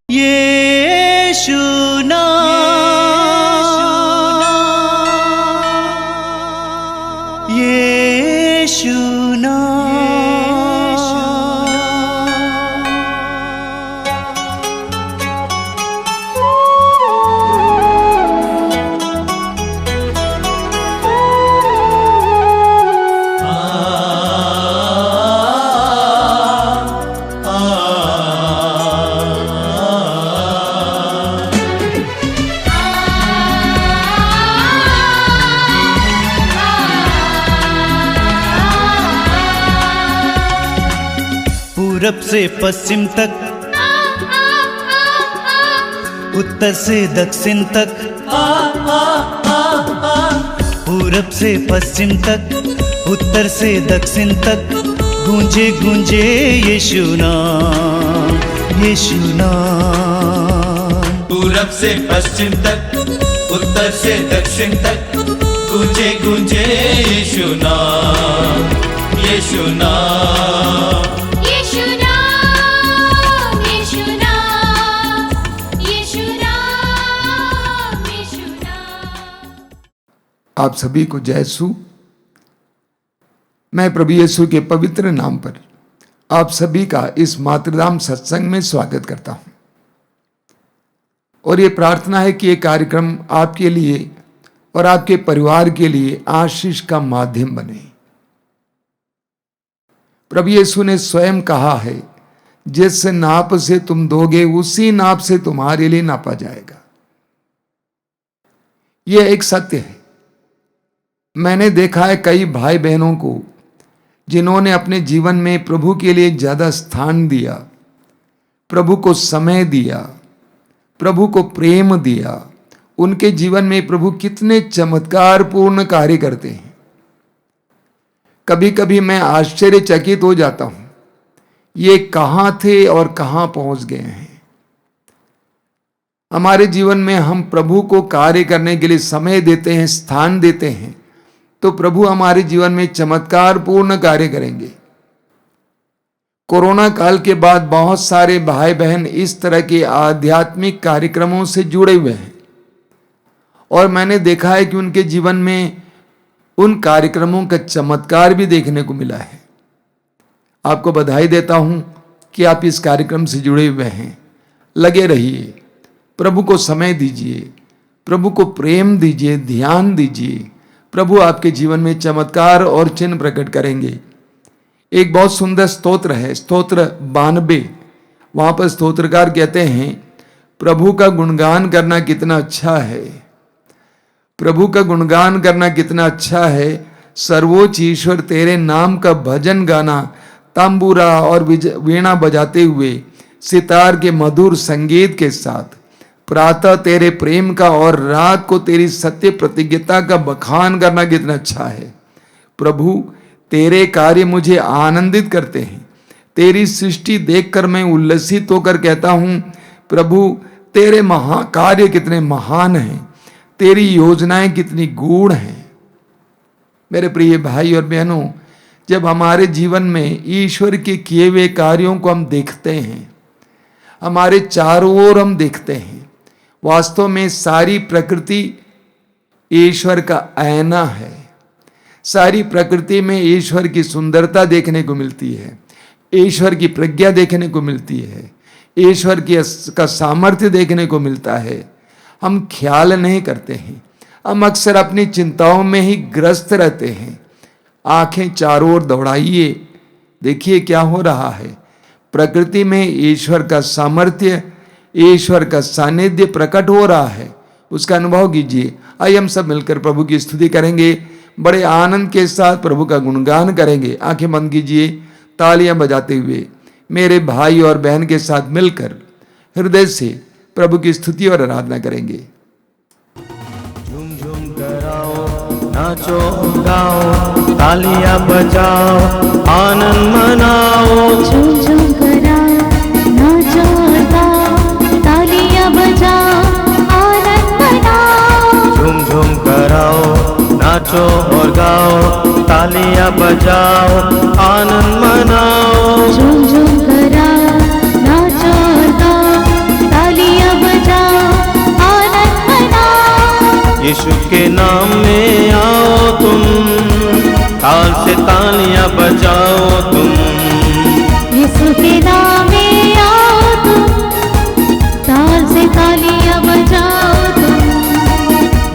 यीशु नाम, यीशु पूरब से पश्चिम तक, उत्तर से दक्षिण तक, पूरब से पश्चिम तक, उत्तर से दक्षिण तक, गूंजे गूंजे यीशु नाम, यीशु नाम। पूरब से पश्चिम तक, उत्तर से दक्षिण तक, गूंजे गूंजे यीशु नाम, यीशु नाम। आप सभी को जय यीशु। मैं प्रभु यीशु के पवित्र नाम पर आप सभी का इस मातृधाम सत्संग में स्वागत करता हूं और ये प्रार्थना है कि ये कार्यक्रम आपके लिए और आपके परिवार के लिए आशीष का माध्यम बने। प्रभु यीशु ने स्वयं कहा है, जिस नाप से तुम दोगे उसी नाप से तुम्हारे लिए नापा जाएगा। यह एक सत्य है। मैंने देखा है कई भाई बहनों को जिन्होंने अपने जीवन में प्रभु के लिए ज्यादा स्थान दिया, प्रभु को समय दिया, प्रभु को प्रेम दिया, उनके जीवन में प्रभु कितने चमत्कारपूर्ण कार्य करते हैं। कभी कभी मैं आश्चर्यचकित हो जाता हूं, ये कहां थे और कहां पहुंच गए हैं। हमारे जीवन में हम प्रभु को कार्य करने के लिए समय देते हैं, स्थान देते हैं, तो प्रभु हमारे जीवन में चमत्कारपूर्ण कार्य करेंगे। कोरोना काल के बाद बहुत सारे भाई बहन इस तरह के आध्यात्मिक कार्यक्रमों से जुड़े हुए हैं और मैंने देखा है कि उनके जीवन में उन कार्यक्रमों का चमत्कार भी देखने को मिला है। आपको बधाई देता हूं कि आप इस कार्यक्रम से जुड़े हुए हैं। लगे रहिए, प्रभु को समय दीजिए, प्रभु को प्रेम दीजिए, ध्यान दीजिए। प्रभु आपके जीवन में चमत्कार और चिन्ह प्रकट करेंगे। एक बहुत सुंदर स्तोत्र है, स्तोत्र 92। वहां पर स्तोत्रकार कहते हैं, प्रभु का गुणगान करना कितना अच्छा है, प्रभु का गुणगान करना कितना अच्छा है। सर्वोच्च ईश्वर तेरे नाम का भजन गाना, तांबूरा और वीणा बजाते हुए सितार के मधुर संगीत के साथ, प्रातः तेरे प्रेम का और रात को तेरी सत्य प्रतिज्ञता का बखान करना कितना अच्छा है। प्रभु तेरे कार्य मुझे आनंदित करते हैं। तेरी सृष्टि देखकर मैं उल्लसित होकर कहता हूं, प्रभु तेरे महाकार्य कितने महान हैं, तेरी योजनाएं कितनी गूढ़ हैं। मेरे प्रिय भाई और बहनों, जब हमारे जीवन में ईश्वर के किए हुए कार्यों को हम देखते हैं, हमारे चारों ओर हम देखते हैं, वास्तव में सारी प्रकृति ईश्वर का आईना है। सारी प्रकृति में ईश्वर की सुंदरता देखने को मिलती है, ईश्वर की प्रज्ञा देखने को मिलती है, ईश्वर का सामर्थ्य देखने को मिलता है। हम ख्याल नहीं करते हैं, हम अक्सर अपनी चिंताओं में ही ग्रस्त रहते हैं। आंखें चारों ओर दौड़ाइए, देखिए क्या हो रहा है। प्रकृति में ईश्वर का सामर्थ्य, ईश्वर का सानिध्य प्रकट हो रहा है, उसका अनुभव कीजिए। आइए हम सब मिलकर प्रभु की स्तुति करेंगे, बड़े आनंद के साथ प्रभु का गुणगान करेंगे। आंखें बंद कीजिए, तालियां बजाते हुए मेरे भाई और बहन के साथ मिलकर हृदय से प्रभु की स्तुति और आराधना करेंगे। झूम झूम कराओ, नाचो गाओ, तालियां बजाओ, आनंद मनाओ। झूम झूम कराओ, नाचो गाओ, तालियां बजाओ, आनंद मनाओ। झूम झूम कराओ, नाचो और गाओ, तालियां बजाओ, आनंद मनाओ। झूम झूम कराओ, नाचो और गाओ,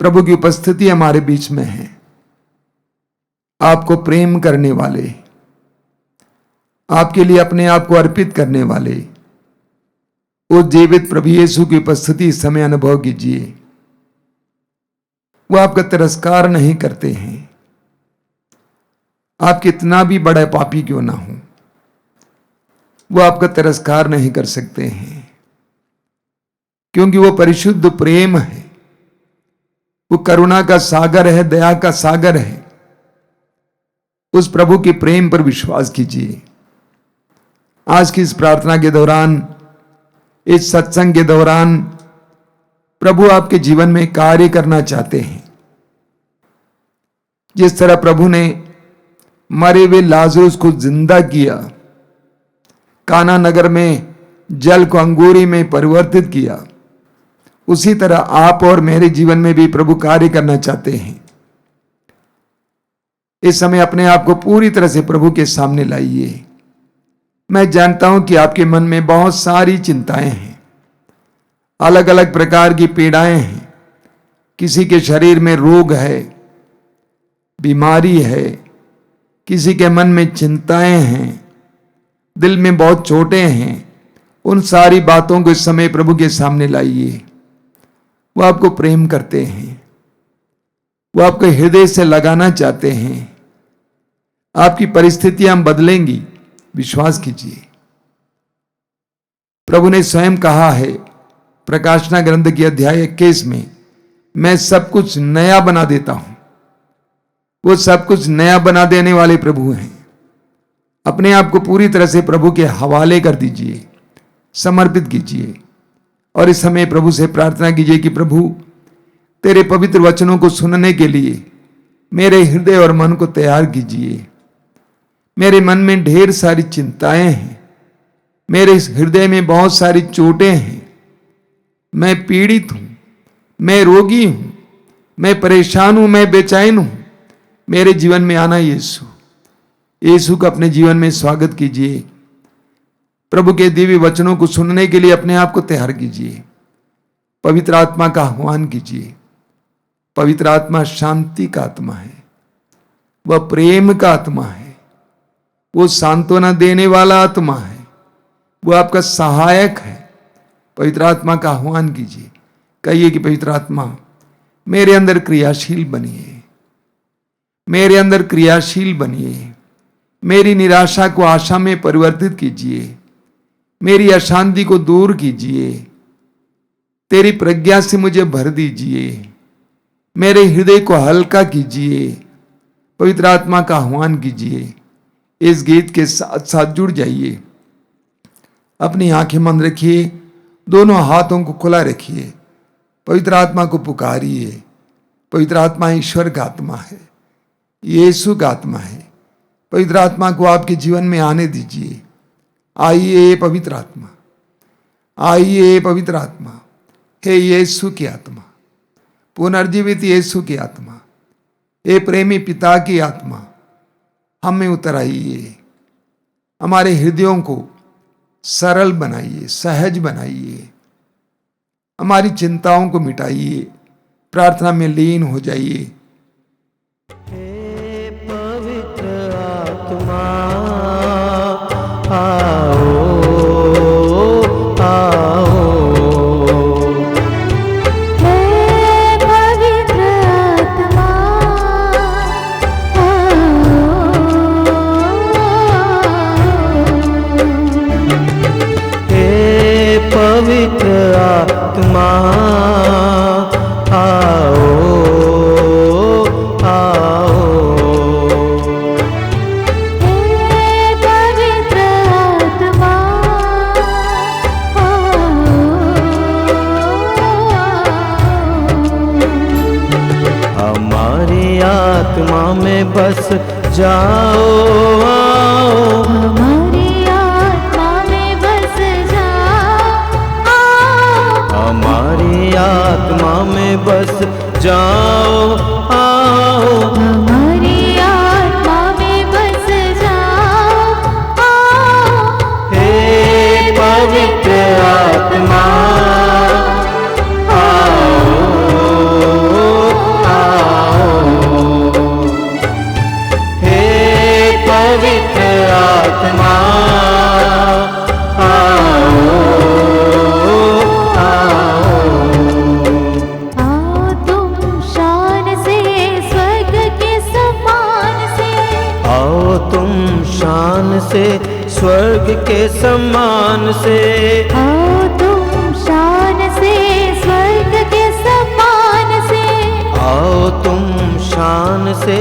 प्रभु की उपस्थिति हमारे बीच में है। आपको प्रेम करने वाले, आपके लिए अपने आप को अर्पित करने वाले उस जीवित प्रभु यीशु की उपस्थिति इस समय अनुभव कीजिए। वो आपका तिरस्कार नहीं करते हैं। आप कितना भी बड़ा पापी क्यों ना हो, वो आपका तिरस्कार नहीं कर सकते हैं, क्योंकि वो परिशुद्ध प्रेम है। वो करुणा का सागर है, दया का सागर है। उस प्रभु के प्रेम पर विश्वास कीजिए। आज की इस प्रार्थना के दौरान, इस सत्संग के दौरान प्रभु आपके जीवन में कार्य करना चाहते हैं। जिस तरह प्रभु ने मरे हुए लाजरुस को जिंदा किया, काना नगर में जल को अंगूरी में परिवर्तित किया, उसी तरह आप और मेरे जीवन में भी प्रभु कार्य करना चाहते हैं। इस समय अपने आप को पूरी तरह से प्रभु के सामने लाइए। मैं जानता हूं कि आपके मन में बहुत सारी चिंताएं हैं, अलग अलग प्रकार की पीड़ाएं हैं। किसी के शरीर में रोग है, बीमारी है, किसी के मन में चिंताएं हैं, दिल में बहुत चोटें हैं। उन सारी बातों को इस समय प्रभु के सामने लाइए। वो आपको प्रेम करते हैं, वो आपके हृदय से लगाना चाहते हैं। आपकी परिस्थितियां बदलेंगी, विश्वास कीजिए। प्रभु ने स्वयं कहा है प्रकाशना ग्रंथ की अध्याय 21 में, मैं सब कुछ नया बना देता हूं। वो सब कुछ नया बना देने वाले प्रभु हैं। अपने आप को पूरी तरह से प्रभु के हवाले कर दीजिए, समर्पित कीजिए और इस समय प्रभु से प्रार्थना कीजिए कि प्रभु, तेरे पवित्र वचनों को सुनने के लिए मेरे हृदय और मन को तैयार कीजिए। मेरे मन में ढेर सारी चिंताएं हैं, मेरे इस हृदय में बहुत सारी चोटें हैं। मैं पीड़ित हूं, मैं रोगी हूं, मैं परेशान हूं, मैं बेचैन हूं। मेरे जीवन में आना यीशु। यीशु का अपने जीवन में स्वागत कीजिए। प्रभु के दिव्य वचनों को सुनने के लिए अपने आप को तैयार कीजिए। पवित्र आत्मा का आह्वान कीजिए। पवित्र आत्मा शांति का आत्मा है, वह प्रेम का आत्मा है, वो सांत्वना देने वाला आत्मा है, वो आपका सहायक है। पवित्र आत्मा का आह्वान कीजिए। कहिए कि पवित्र आत्मा मेरे अंदर क्रियाशील बनिए, मेरे अंदर क्रियाशील बनिए। मेरी निराशा को आशा में परिवर्तित कीजिए, मेरी अशांति को दूर कीजिए। तेरी प्रज्ञा से मुझे भर दीजिए, मेरे हृदय को हल्का कीजिए। पवित्र आत्मा का आह्वान कीजिए। इस गीत के साथ साथ जुड़ जाइए। अपनी आंखें बंद रखिए, दोनों हाथों को खुला रखिए। पवित्र आत्मा को पुकारिए। पवित्र आत्मा ईश्वर का आत्मा है, यीशु का आत्मा है। पवित्र आत्मा को आपके जीवन में आने दीजिए। आइए पवित्र आत्मा, आइए पवित्र आत्मा। हे यीशु की आत्मा, पुनर्जीवित यीशु की आत्मा, हे प्रेमी पिता की आत्मा, हम में उतर आइए। हमारे हृदयों को सरल बनाइए, सहज बनाइए। हमारी चिंताओं को मिटाइए। प्रार्थना में लीन हो जाइए। हे पवित्र आत्मा आओ, आओ। हे पवित्र आत्मा हे पवित्र आत्मा आओ, आओ। हे सम्मान से। आओ तुम शान से स्वर्ग के सम्मान से। आओ तुम शान से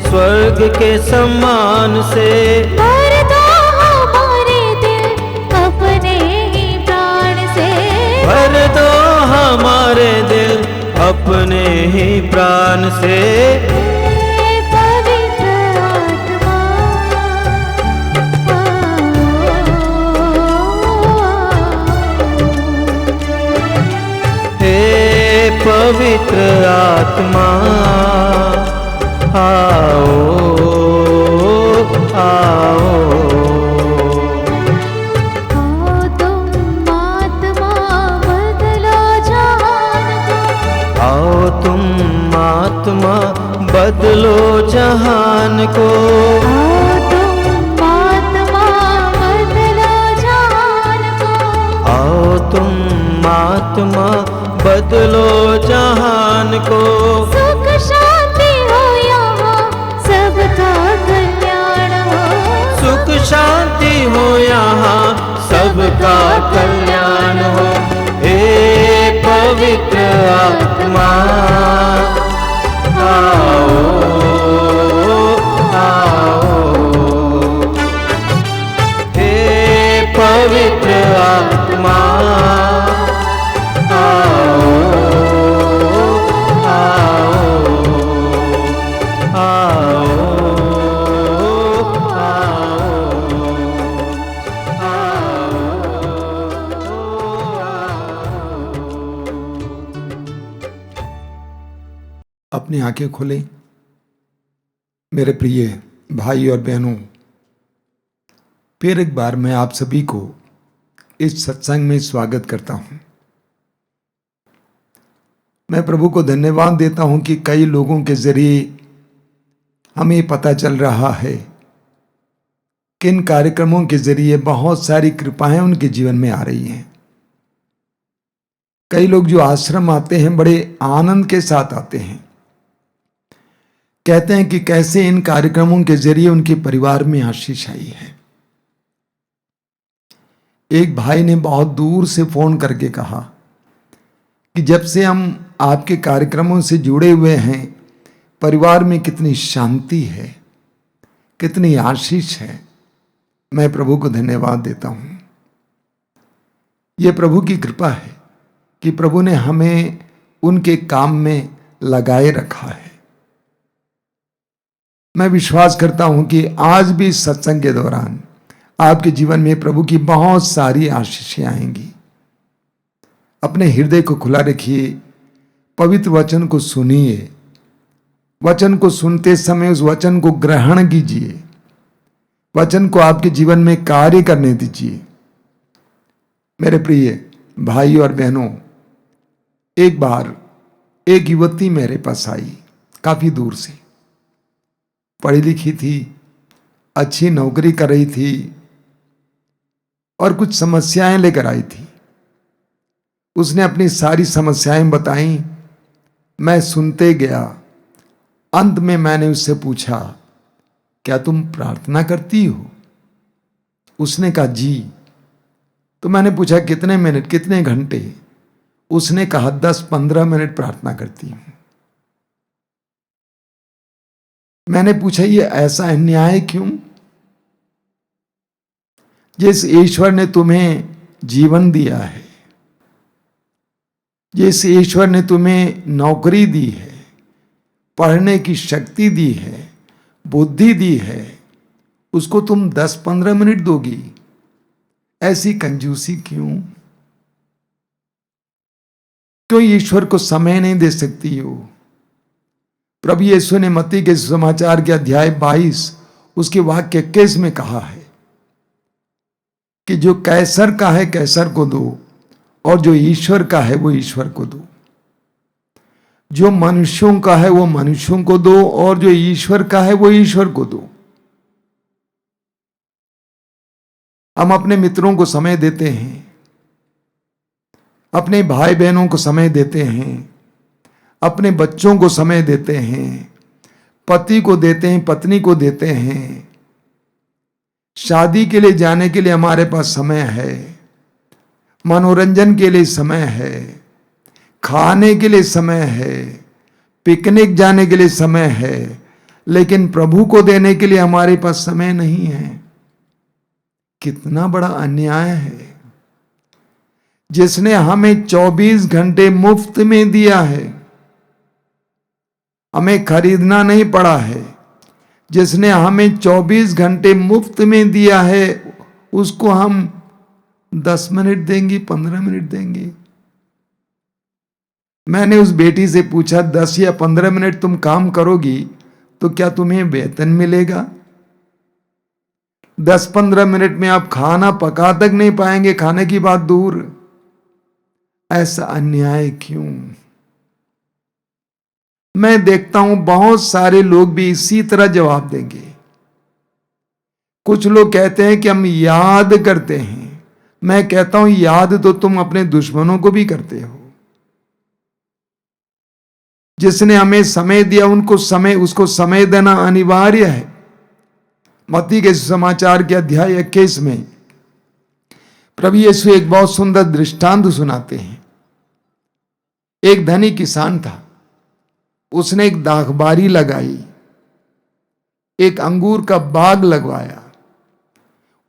स्वर्ग के सम्मान से। भर दो हमारे दिल अपने ही प्राण से। भर दो हमारे दिल अपने ही प्राण से। हे पवित्र आत्मा, आओ आओ आओ तुम आत्मा बदलो जहान को। आओ तुम आत्मा बदलो जहान को। आओ तुम आत्मा बदलो जहान को। आओ तुम आत्मा बदलो जहान को। सुख शांति हो यहाँ सबका कल्याण हो। सुख शांति हो यहाँ सबका कल्याण हो। हे पवित्र आत्मा, आओ आओ। हे पवित्र आत्मा, आओ आओ अपनी आंखें खोलें। मेरे प्रिय भाई और बहनों, फिर एक बार मैं आप सभी को इस सत्संग में स्वागत करता हूं। मैं प्रभु को धन्यवाद देता हूं कि कई लोगों के जरिए हमें पता चल रहा है कि इन कार्यक्रमों के जरिए बहुत सारी कृपाएं उनके जीवन में आ रही हैं। कई लोग जो आश्रम आते हैं बड़े आनंद के साथ आते हैं, कहते हैं कि कैसे इन कार्यक्रमों के जरिए उनके परिवार में आशीष आई है। एक भाई ने बहुत दूर से फोन करके कहा कि जब से हम आपके कार्यक्रमों से जुड़े हुए हैं, परिवार में कितनी शांति है, कितनी आशीष है। मैं प्रभु को धन्यवाद देता हूं। यह प्रभु की कृपा है कि प्रभु ने हमें उनके काम में लगाए रखा है। मैं विश्वास करता हूं कि आज भी इस सत्संग के दौरान आपके जीवन में प्रभु की बहुत सारी आशीषें आएंगी। अपने हृदय को खुला रखिए, पवित्र वचन को सुनिए, वचन को सुनते समय उस वचन को ग्रहण कीजिए, वचन को आपके जीवन में कार्य करने दीजिए। मेरे प्रिय भाई और बहनों, एक बार एक युवती मेरे पास आई, काफी दूर से, पढ़ी लिखी थी, अच्छी नौकरी कर रही थी और कुछ समस्याएं लेकर आई थी। उसने अपनी सारी समस्याएं बताई, मैं सुनते गया। अंत में मैंने उससे पूछा, क्या तुम प्रार्थना करती हो? उसने कहा जी। तो मैंने पूछा कितने मिनट, कितने घंटे? उसने कहा 10-15 मिनट प्रार्थना करती हूं। मैंने पूछा ये ऐसा अन्याय क्यों? जिस ईश्वर ने तुम्हें जीवन दिया है, जिस ईश्वर ने तुम्हें नौकरी दी है, पढ़ने की शक्ति दी है, बुद्धि दी है, उसको तुम 10-15 मिनट दोगी? ऐसी कंजूसी क्यों? क्यों ईश्वर को समय नहीं दे सकती हो? प्रभु यीशु ने मत्ती के समाचार के अध्याय 22 उसके वाक्य 21 में कहा है कि जो कैसर का है कैसर को दो और जो ईश्वर का है वो ईश्वर को दो। जो मनुष्यों का है वो मनुष्यों को दो और जो ईश्वर का है वो ईश्वर को दो। हम अपने मित्रों को समय देते हैं, अपने भाई बहनों को समय देते हैं, अपने बच्चों को समय देते हैं, पति को देते हैं, पत्नी को देते हैं, शादी के लिए जाने के लिए हमारे पास समय है, मनोरंजन के लिए समय है, खाने के लिए समय है, पिकनिक जाने के लिए समय है, लेकिन प्रभु को देने के लिए हमारे पास समय नहीं है। कितना बड़ा अन्याय है। जिसने हमें 24 घंटे मुफ्त में दिया है, हमें खरीदना नहीं पड़ा है, जिसने हमें 24 घंटे मुफ्त में दिया है, उसको हम 10 मिनट देंगे, 15 मिनट देंगे। मैंने उस बेटी से पूछा, 10 या 15 मिनट तुम काम करोगी तो क्या तुम्हें वेतन मिलेगा? 10-15 मिनट में आप खाना पका तक नहीं पाएंगे, खाने की बात दूर। ऐसा अन्याय क्यों? मैं देखता हूं बहुत सारे लोग भी इसी तरह जवाब देंगे। कुछ लोग कहते हैं कि हम याद करते हैं। मैं कहता हूं याद तो तुम अपने दुश्मनों को भी करते हो। जिसने हमें समय दिया उसको समय देना अनिवार्य है। मत्ती के समाचार के अध्याय 21 में प्रभु यीशु एक बहुत सुंदर दृष्टांत सुनाते हैं। एक धनी किसान था, उसने एक दाखबारी लगाई, एक अंगूर का बाग लगवाया,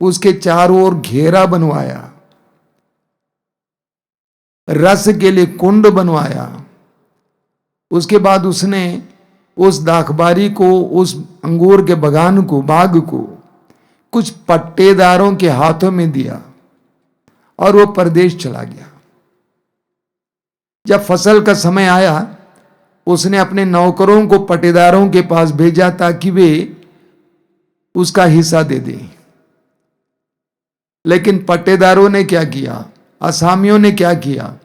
उसके चारों ओर घेरा बनवाया, रस के लिए कुंड बनवाया। उसके बाद उसने उस दाखबारी को, उस अंगूर के बाग को कुछ पट्टेदारों के हाथों में दिया और वो परदेश चला गया। जब फसल का समय आया, उसने अपने नौकरों को पट्टेदारों के पास भेजा ताकि वे उसका हिस्सा दे दें। लेकिन पट्टेदारों ने क्या किया, असामियों ने क्या किया,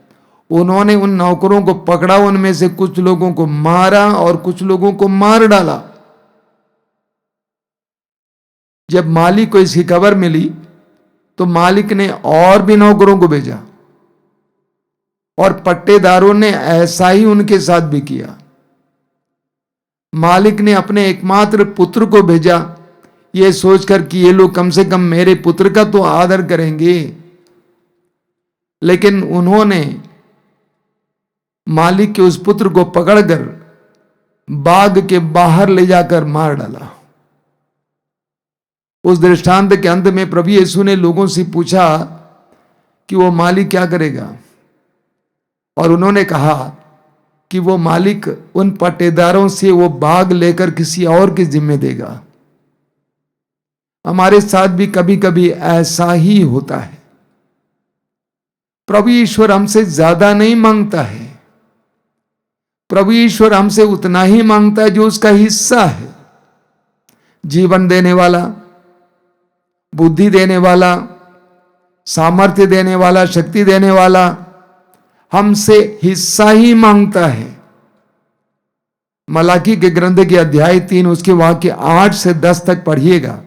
उन्होंने उन नौकरों को पकड़ा, उनमें से कुछ लोगों को मारा और कुछ लोगों को मार डाला। जब मालिक को इसकी खबर मिली तो मालिक ने और भी नौकरों को भेजा और पट्टेदारों ने ऐसा ही उनके साथ भी किया। मालिक ने अपने एकमात्र पुत्र को भेजा, यह सोचकर कि ये लोग कम से कम मेरे पुत्र का तो आदर करेंगे। लेकिन उन्होंने मालिक के उस पुत्र को पकड़कर बाग के बाहर ले जाकर मार डाला। उस दृष्टांत के अंत में प्रभु यीशु ने लोगों से पूछा कि वो मालिक क्या करेगा, और उन्होंने कहा कि वो मालिक उन पट्टेदारों से वो बाग लेकर किसी और के जिम्मे देगा। हमारे साथ भी कभी कभी ऐसा ही होता है। प्रभु ईश्वर हमसे ज्यादा नहीं मांगता है, प्रभु ईश्वर हमसे उतना ही मांगता है जो उसका हिस्सा है। जीवन देने वाला, बुद्धि देने वाला, सामर्थ्य देने वाला, शक्ति देने वाला हमसे हिस्सा ही मांगता है। मलाकी के ग्रंथ के अध्याय 3 उसके वाक्य 8 से 10 तक पढ़िएगा।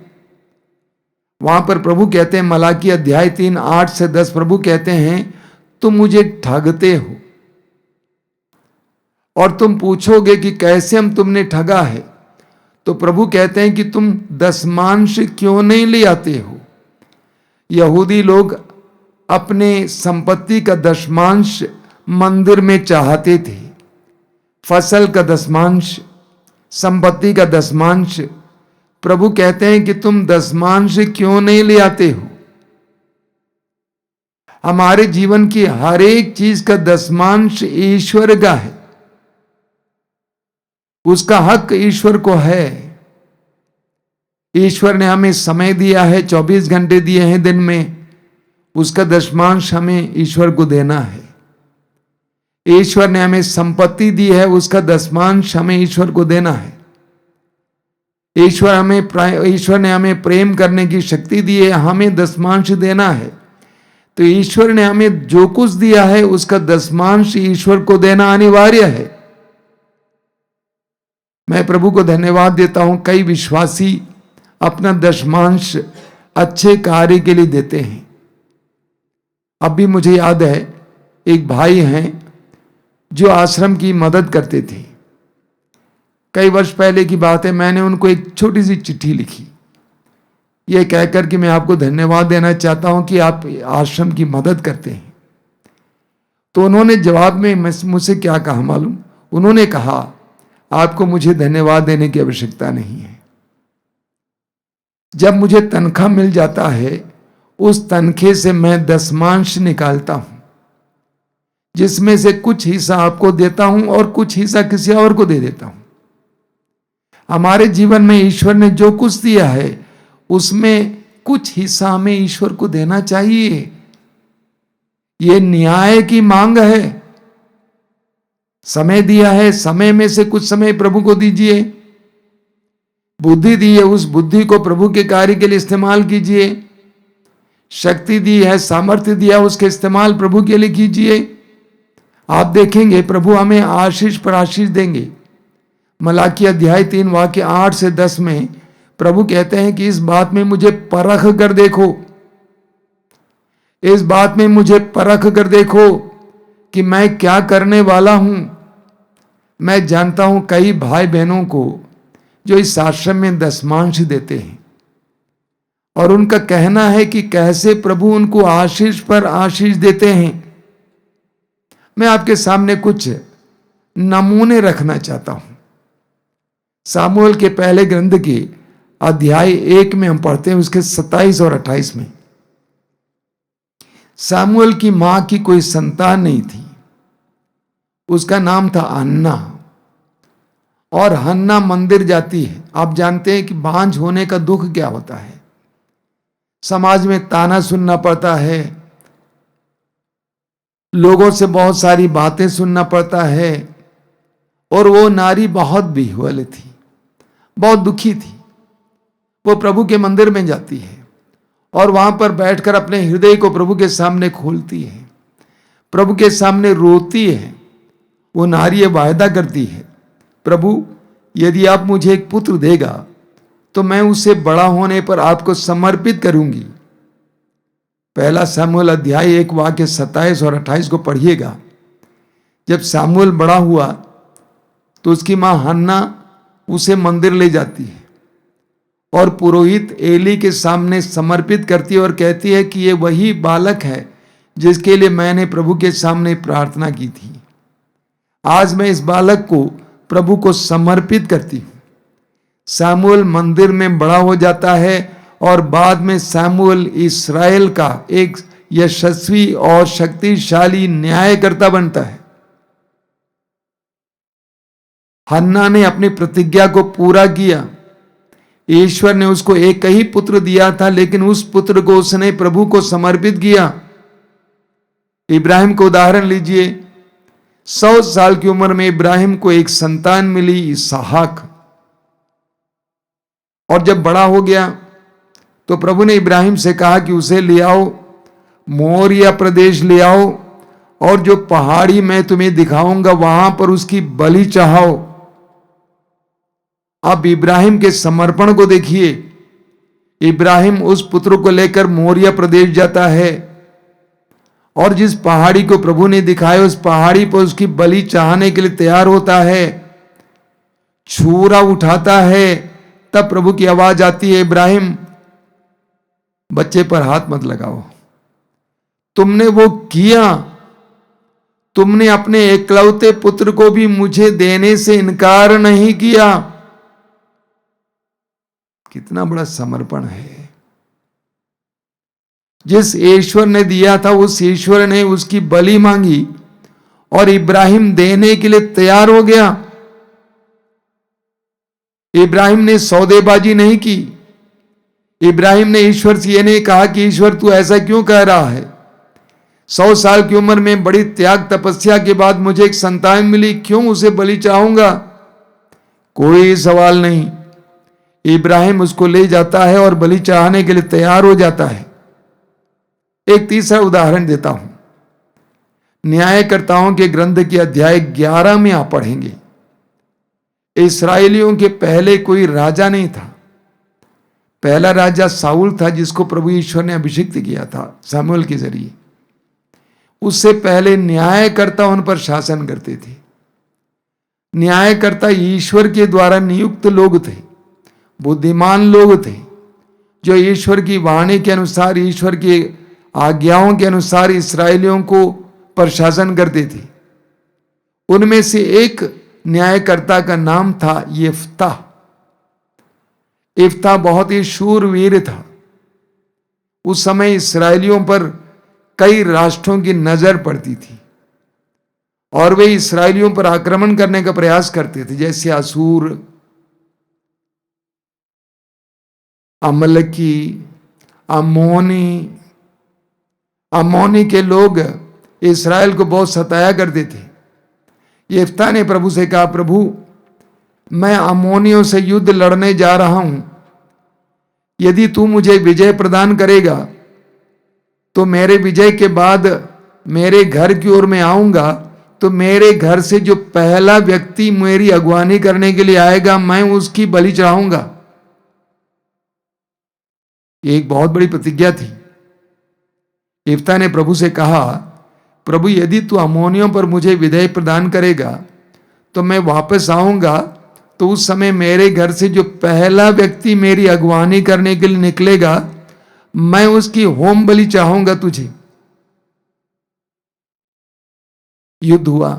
वहां पर प्रभु कहते हैं, मलाकी अध्याय 3 8 से 10, प्रभु कहते हैं, तुम मुझे ठगते हो और तुम पूछोगे कि कैसे हम तुमने ठगा है। तो प्रभु कहते हैं कि तुम दशमांश क्यों नहीं ले आते हो। यहूदी लोग अपने संपत्ति का दशमांश मंदिर में चाहते थे। फसल का दशमांश, संपत्ति का दशमांश। प्रभु कहते हैं कि तुम दशमांश क्यों नहीं ले आते हो। हमारे जीवन की हर एक चीज का दशमांश ईश्वर का है, उसका हक ईश्वर को है। ईश्वर ने हमें समय दिया है, 24 घंटे दिए हैं दिन में, उसका दशमांश हमें ईश्वर को देना है। ईश्वर ने हमें संपत्ति दी है, उसका दशमांश हमें ईश्वर को देना है। ईश्वर ने हमें प्रेम करने की शक्ति दी है, हमें दशमांश देना है। तो ईश्वर ने हमें जो कुछ दिया है उसका दशमांश ईश्वर को देना अनिवार्य है। मैं प्रभु को धन्यवाद देता हूं, कई विश्वासी अपना दशमांश अच्छे कार्य के लिए देते हैं। अभी मुझे याद है, एक भाई हैं जो आश्रम की मदद करते थे। कई वर्ष पहले की बात है, मैंने उनको एक छोटी सी चिट्ठी लिखी यह कहकर कि मैं आपको धन्यवाद देना चाहता हूं कि आप आश्रम की मदद करते हैं। तो उन्होंने जवाब में मुझसे क्या कहा मालूम? उन्होंने कहा, आपको मुझे धन्यवाद देने की आवश्यकता नहीं है। जब मुझे तनख्वाह मिल जाता है, उस तनखे से मैं दशमांश निकालता हूं, जिसमें से कुछ हिस्सा आपको देता हूं और कुछ हिस्सा किसी और को दे देता हूं। हमारे जीवन में ईश्वर ने जो कुछ दिया है, उसमें कुछ हिस्सा हमें ईश्वर को देना चाहिए। यह न्याय की मांग है। समय दिया है, समय में से कुछ समय प्रभु को दीजिए। बुद्धि दी है, उस बुद्धि को प्रभु के कार्य के लिए इस्तेमाल कीजिए। शक्ति दी है, सामर्थ्य दिया, उसके इस्तेमाल प्रभु के लिए कीजिए। आप देखेंगे प्रभु हमें आशीष पर आशीष देंगे। मलाकी अध्याय 3 वाक्य 8 से 10 में प्रभु कहते हैं कि इस बात में मुझे परख कर देखो, इस बात में मुझे परख कर देखो कि मैं क्या करने वाला हूं। मैं जानता हूं कई भाई बहनों को जो इस आश्रम में दशमांश देते हैं, और उनका कहना है कि कैसे प्रभु उनको आशीष पर आशीष देते हैं। मैं आपके सामने कुछ नमूने रखना चाहता हूं। सामुएल के पहले ग्रंथ के अध्याय 1 में हम पढ़ते हैं, उसके 27 और 28 में। सामुएल की मां की कोई संतान नहीं थी, उसका नाम था हन्ना। और हन्ना मंदिर जाती है। आप जानते हैं कि बांझ होने का दुख क्या होता है। समाज में ताना सुनना पड़ता है, लोगों से बहुत सारी बातें सुनना पड़ता है। और वो नारी बहुत बिह्वल थी, बहुत दुखी थी। वो प्रभु के मंदिर में जाती है और वहां पर बैठकर अपने हृदय को प्रभु के सामने खोलती है, प्रभु के सामने रोती है। वो नारी वायदा करती है, प्रभु यदि आप मुझे एक पुत्र देगा तो मैं उसे बड़ा होने पर आपको समर्पित करूंगी। पहला सामुएल अध्याय 1 वाक्य 27 और 28 को पढ़िएगा। जब सामुएल बड़ा हुआ तो उसकी मां हन्ना उसे मंदिर ले जाती है और पुरोहित एली के सामने समर्पित करती है और कहती है कि ये वही बालक है जिसके लिए मैंने प्रभु के सामने प्रार्थना की थी। आज मैं इस बालक को प्रभु को समर्पित करती हूं। सामुएल मंदिर में बड़ा हो जाता है और बाद में सामुएल इस्राएल का एक यशस्वी और शक्तिशाली न्यायकर्ता बनता है। हन्ना ने अपनी प्रतिज्ञा को पूरा किया। ईश्वर ने उसको एक ही पुत्र दिया था, लेकिन उस पुत्र को उसने प्रभु को समर्पित किया। इब्राहिम को उदाहरण लीजिए। 100 साल की उम्र में इब्राहिम को एक संतान मिली, इसहाक। और जब बड़ा हो गया तो प्रभु ने इब्राहिम से कहा कि उसे ले आओ, मोरिया प्रदेश ले आओ, और जो पहाड़ी मैं तुम्हें दिखाऊंगा वहां पर उसकी बलि चढ़ाओ। अब इब्राहिम के समर्पण को देखिए। इब्राहिम उस पुत्र को लेकर मोरिया प्रदेश जाता है और जिस पहाड़ी को प्रभु ने दिखाया उस पहाड़ी पर उसकी बलि चढ़ाने के लिए तैयार होता है। छुरा उठाता है, तब प्रभु की आवाज आती है, इब्राहिम बच्चे पर हाथ मत लगाओ। तुमने वो किया, तुमने अपने एकलौते पुत्र को भी मुझे देने से इनकार नहीं किया। कितना बड़ा समर्पण है। जिस ईश्वर ने दिया था उस ईश्वर ने उसकी बलि मांगी और इब्राहिम देने के लिए तैयार हो गया। इब्राहिम ने सौदेबाजी नहीं की। इब्राहिम ने ईश्वर से यह नहीं कहा कि ईश्वर तू ऐसा क्यों कह रहा है। 100 साल की उम्र में बड़ी त्याग तपस्या के बाद मुझे एक संतान मिली, क्यों उसे बलि चाहूंगा। कोई सवाल नहीं। इब्राहिम उसको ले जाता है और बलि चढ़ाने के लिए तैयार हो जाता है। एक तीसरा उदाहरण देता हूं। न्यायकर्ताओं के ग्रंथ के अध्याय 11 में आप पढ़ेंगे। इस्राएलियों के पहले कोई राजा नहीं था। पहला राजा साउल था जिसको प्रभु ईश्वर ने अभिषिक्त किया था सामुएल के जरिए। उससे पहले न्यायकर्ता उन पर शासन करते थे। न्यायकर्ता ईश्वर के द्वारा नियुक्त लोग थे, बुद्धिमान लोग थे। जो ईश्वर की वाणी के अनुसार, ईश्वर की आज्ञाओं के अनुसार इस्राएलियों को प्रशासन करते थे। उनमें से एक न्यायकर्ता का नाम था यिफ्ता। यिफ्ता बहुत ही शूरवीर था। उस समय इस्राएलियों पर कई राष्ट्रों की नजर पड़ती थी और वे इस्राएलियों पर आक्रमण करने का प्रयास करते थे, जैसे असूर, अमलकी, अम्मोनी के लोग इस्राएल को बहुत सताया करते थे। यिफ्ता ने प्रभु से कहा, प्रभु मैं अम्मोनियों से युद्ध लड़ने जा रहा हूं, यदि तू मुझे विजय प्रदान करेगा तो मेरे विजय के बाद मेरे घर की ओर मैं आऊंगा, तो मेरे घर से जो पहला व्यक्ति मेरी अगुवानी करने के लिए आएगा मैं उसकी बलि चढ़ाऊंगा। ये एक बहुत बड़ी प्रतिज्ञा थी। यिफ्ता ने प्रभु से कहा, प्रभु यदि तू अम्मोनियों पर मुझे विजय प्रदान करेगा तो मैं वापस आऊंगा, तो उस समय मेरे घर से जो पहला व्यक्ति मेरी अगुवानी करने के लिए निकलेगा मैं उसकी होम बलि चाहूंगा तुझे। युद्ध हुआ।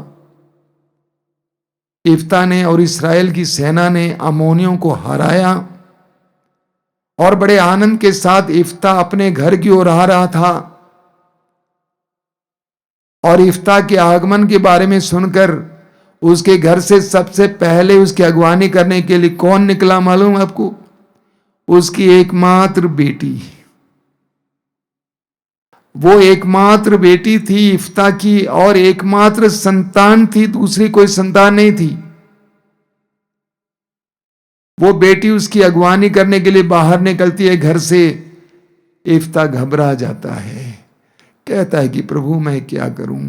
यिफ्ता ने और इस्राएल की सेना ने अम्मोनियों को हराया और बड़े आनंद के साथ यिफ्ता अपने घर की ओर आ रहा था। और यिफ्ता के आगमन के बारे में सुनकर उसके घर से सबसे पहले उसकी अगवानी करने के लिए कौन निकला मालूम आपको? उसकी एकमात्र बेटी। वो एकमात्र बेटी थी यिफ्ता की और एकमात्र संतान थी, दूसरी कोई संतान नहीं थी। वो बेटी उसकी अगवानी करने के लिए बाहर निकलती है घर से। यिफ्ता घबरा जाता है, कहता है कि प्रभु मैं क्या करूं।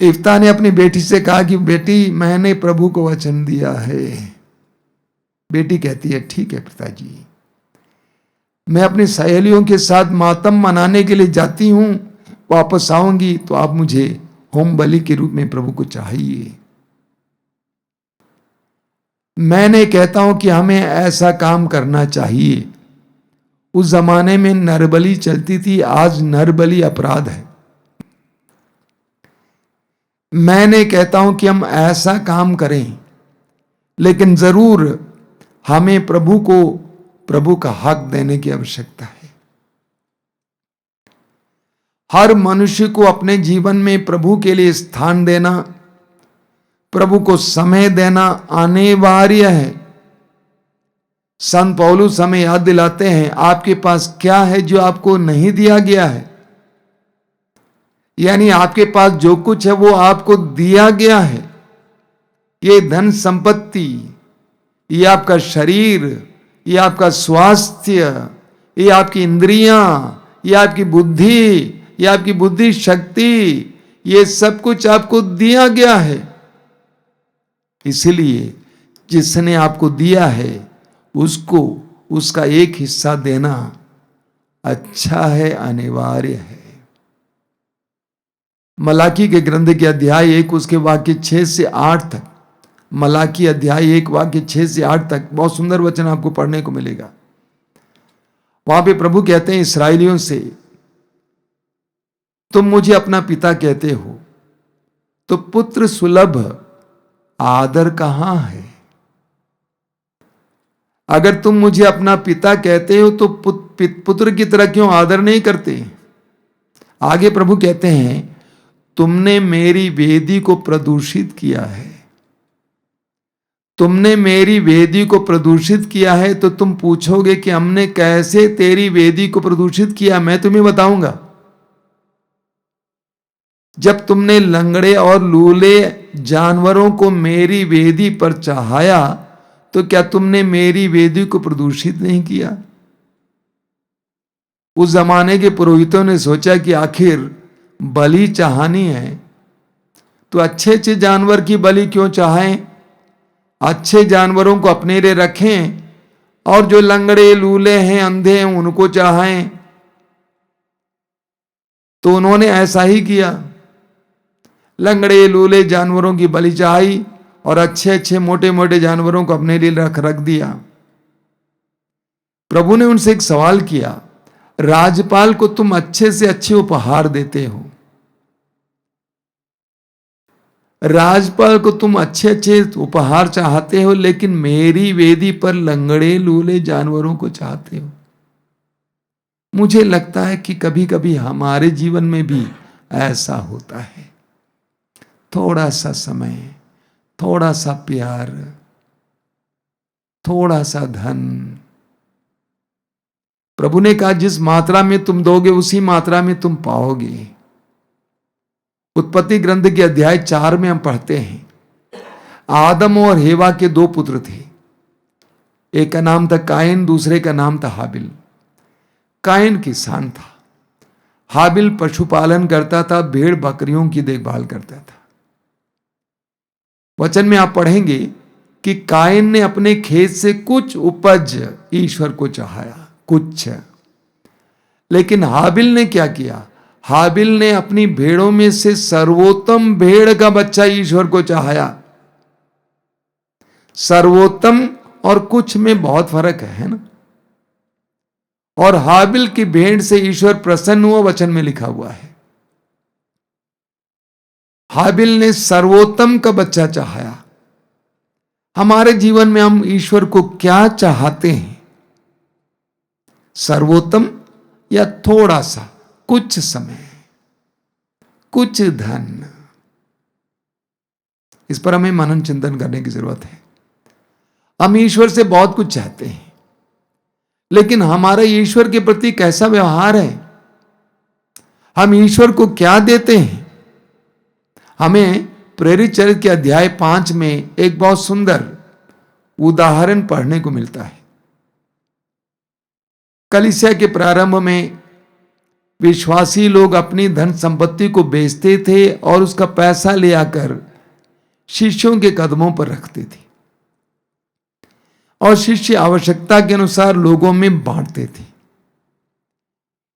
यिफ्ता ने अपनी बेटी से कहा कि बेटी मैंने प्रभु को वचन दिया है। बेटी कहती है ठीक है पिताजी, मैं अपनी सहेलियों के साथ मातम मनाने के लिए जाती हूं, वापस आऊंगी तो आप मुझे होम बलि के रूप में प्रभु को चाहिए। मैंने कहता हूं कि हमें ऐसा काम करना चाहिए। उस जमाने में नरबली चलती थी, आज नरबली अपराध है। मैंने कहता हूं कि हम ऐसा काम करें, लेकिन जरूर हमें प्रभु का हक देने की आवश्यकता है। हर मनुष्य को अपने जीवन में प्रभु के लिए स्थान देना, प्रभु को समय देना अनिवार्य है। संत पौलुस हमें याद दिलाते हैं, आपके पास क्या है जो आपको नहीं दिया गया है। यानी आपके पास जो कुछ है वो आपको दिया गया है। ये धन संपत्ति, ये आपका शरीर, ये आपका स्वास्थ्य, ये आपकी इंद्रियां, ये आपकी बुद्धि, ये आपकी बुद्धि शक्ति, ये सब कुछ आपको दिया गया है। इसलिए जिसने आपको दिया है उसको उसका एक हिस्सा देना अच्छा है, अनिवार्य है। मलाकी के ग्रंथ के अध्याय 1 उसके वाक्य 6 से 8 तक, मलाकी अध्याय 1 वाक्य 6 से 8 तक बहुत सुंदर वचन आपको पढ़ने को मिलेगा। वहां पे प्रभु कहते हैं इस्राएलियों से, तुम मुझे अपना पिता कहते हो तो पुत्र सुलभ आदर कहां है? अगर तुम मुझे अपना पिता कहते हो तो पुत्र की तरह क्यों आदर नहीं करते? आगे प्रभु कहते हैं, तुमने मेरी वेदी को प्रदूषित किया है। तुमने मेरी वेदी को प्रदूषित किया है तो तुम पूछोगे कि हमने कैसे तेरी वेदी को प्रदूषित किया। मैं तुम्हें बताऊंगा। जब तुमने लंगड़े और लूले जानवरों को मेरी वेदी पर चढ़ाया तो क्या तुमने मेरी वेदी को प्रदूषित नहीं किया? उस जमाने के पुरोहितों ने सोचा कि आखिर बलि चाहनी है तो अच्छे अच्छे जानवर की बलि क्यों चाहें, अच्छे जानवरों को अपने लिए रखें और जो लंगड़े लूले हैं अंधे हैं उनको चाहें। तो उन्होंने ऐसा ही किया, लंगड़े लूले जानवरों की बलि चढ़ाई और अच्छे अच्छे मोटे मोटे जानवरों को अपने लिए रख दिया। प्रभु ने उनसे एक सवाल किया, राज्यपाल को तुम अच्छे से अच्छे उपहार देते हो, राज्यपाल को तुम अच्छे अच्छे उपहार चाहते हो, लेकिन मेरी वेदी पर लंगड़े लूले जानवरों को चाहते हो। मुझे लगता है कि कभी कभी हमारे जीवन में भी ऐसा होता है। थोड़ा सा समय, थोड़ा सा प्यार, थोड़ा सा धन। प्रभु ने कहा जिस मात्रा में तुम दोगे उसी मात्रा में तुम पाओगे। उत्पत्ति ग्रंथ के अध्याय 4 में हम पढ़ते हैं, आदम और हेवा के 2 पुत्र थे। एक का नाम था कायन, दूसरे का नाम था हाबिल। कायन किसान था, हाबिल पशुपालन करता था, भेड़ बकरियों की देखभाल करता था। वचन में आप पढ़ेंगे कि कायन ने अपने खेत से कुछ उपज ईश्वर को चाहा, कुछ। लेकिन हाबिल ने क्या किया? हाबिल ने अपनी भेड़ों में से सर्वोत्तम भेड़ का बच्चा ईश्वर को चाहा। सर्वोत्तम और कुछ में बहुत फर्क है ना। और हाबिल की भेड़ से ईश्वर प्रसन्न हुआ, वचन में लिखा हुआ है। हाबिल ने सर्वोत्तम का बच्चा चाहा। हमारे जीवन में हम ईश्वर को क्या चाहते हैं? सर्वोत्तम या थोड़ा सा, कुछ समय, कुछ धन? इस पर हमें मनन चिंतन करने की जरूरत है। हम ईश्वर से बहुत कुछ चाहते हैं, लेकिन हमारा ईश्वर के प्रति कैसा व्यवहार है? हम ईश्वर को क्या देते हैं? हमें प्रेरित चरित्र के अध्याय 5 में एक बहुत सुंदर उदाहरण पढ़ने को मिलता है। कलीसिया के प्रारंभ में विश्वासी लोग अपनी धन संपत्ति को बेचते थे और उसका पैसा ले आकर शिष्यों के कदमों पर रखते थे, और शिष्य आवश्यकता के अनुसार लोगों में बांटते थे।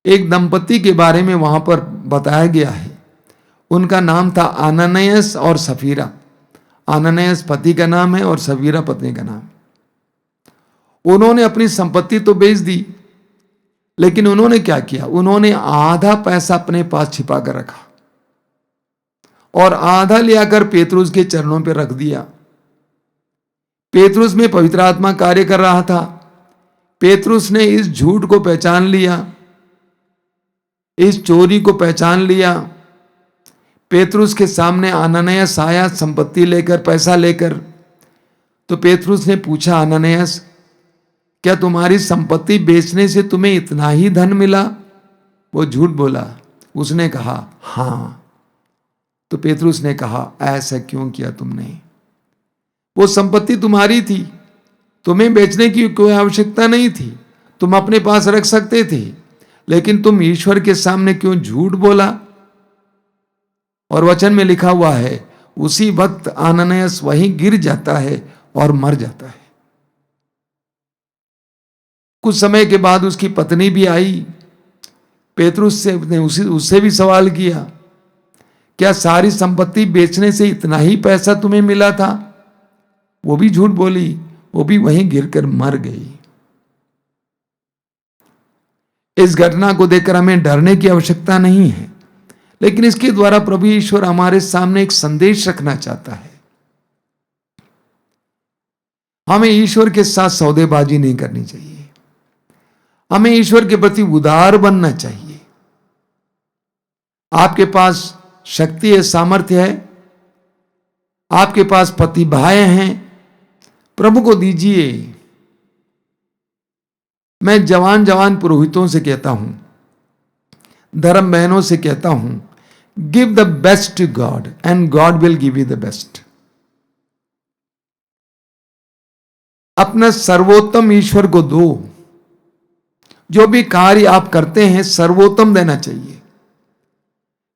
एक दंपति के बारे में वहां पर बताया गया है। उनका नाम था आननियास और सफीरा। आननियास पति का नाम है और सफीरा पत्नी का नाम। उन्होंने अपनी संपत्ति तो बेच दी, लेकिन उन्होंने क्या किया? उन्होंने आधा पैसा अपने पास छिपा कर रखा और आधा ले आकर पेतरुस के चरणों पर रख दिया। पेतरुस में पवित्र आत्मा कार्य कर रहा था। पेतरुस ने इस झूठ को पहचान लिया, इस चोरी को पहचान लिया। पेतरुस के सामने आननियास आया संपत्ति लेकर, पैसा लेकर। तो पेतरुस ने पूछा, आननियास, क्या तुम्हारी संपत्ति बेचने से तुम्हें इतना ही धन मिला? वो झूठ बोला। उसने कहा, हां। तो पेतरुस ने कहा, ऐसा क्यों किया तुमने? वो संपत्ति तुम्हारी थी, तुम्हें बेचने की कोई आवश्यकता नहीं थी, तुम अपने पास रख सकते थे, लेकिन तुम ईश्वर के सामने क्यों झूठ बोला? और वचन में लिखा हुआ है, उसी वक्त आननियास वहीं गिर जाता है और मर जाता है। कुछ समय के बाद उसकी पत्नी भी आई। पेतरुस से ने उससे भी सवाल किया, क्या सारी संपत्ति बेचने से इतना ही पैसा तुम्हें मिला था? वो भी झूठ बोली, वो भी वहीं गिरकर मर गई। इस घटना को देखकर हमें डरने की आवश्यकता नहीं है, लेकिन इसके द्वारा प्रभु ईश्वर हमारे सामने एक संदेश रखना चाहता है। हमें ईश्वर के साथ सौदेबाजी नहीं करनी चाहिए। हमें ईश्वर के प्रति उदार बनना चाहिए। आपके पास शक्ति है, सामर्थ्य है, आपके पास प्रतिभाएं हैं, प्रभु को दीजिए। मैं जवान जवान पुरोहितों से कहता हूं, धर्म बहनों से कहता हूं, give the best to God and God will give you the best. अपना सर्वोत्तम ईश्वर को दो। जो भी कार्य आप करते हैं सर्वोत्तम देना चाहिए।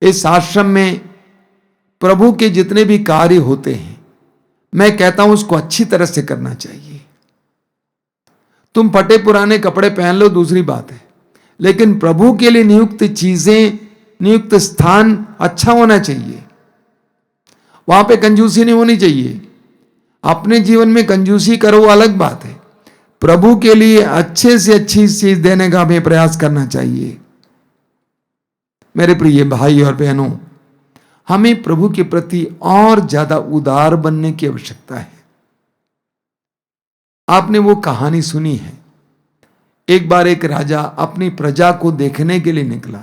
इस आश्रम में प्रभु के जितने भी कार्य होते हैं, मैं कहता हूं उसको अच्छी तरह से करना चाहिए। तुम फटे पुराने कपड़े पहन लो, दूसरी बात है, लेकिन प्रभु के लिए नियुक्त चीजें, नियुक्त स्थान अच्छा होना चाहिए। वहां पे कंजूसी नहीं होनी चाहिए। अपने जीवन में कंजूसी करो, अलग बात है, प्रभु के लिए अच्छे से अच्छी चीज देने का हमें प्रयास करना चाहिए। मेरे प्रिय भाई और बहनों, हमें प्रभु के प्रति और ज्यादा उदार बनने की आवश्यकता है। आपने वो कहानी सुनी है, एक बार एक राजा अपनी प्रजा को देखने के लिए निकला,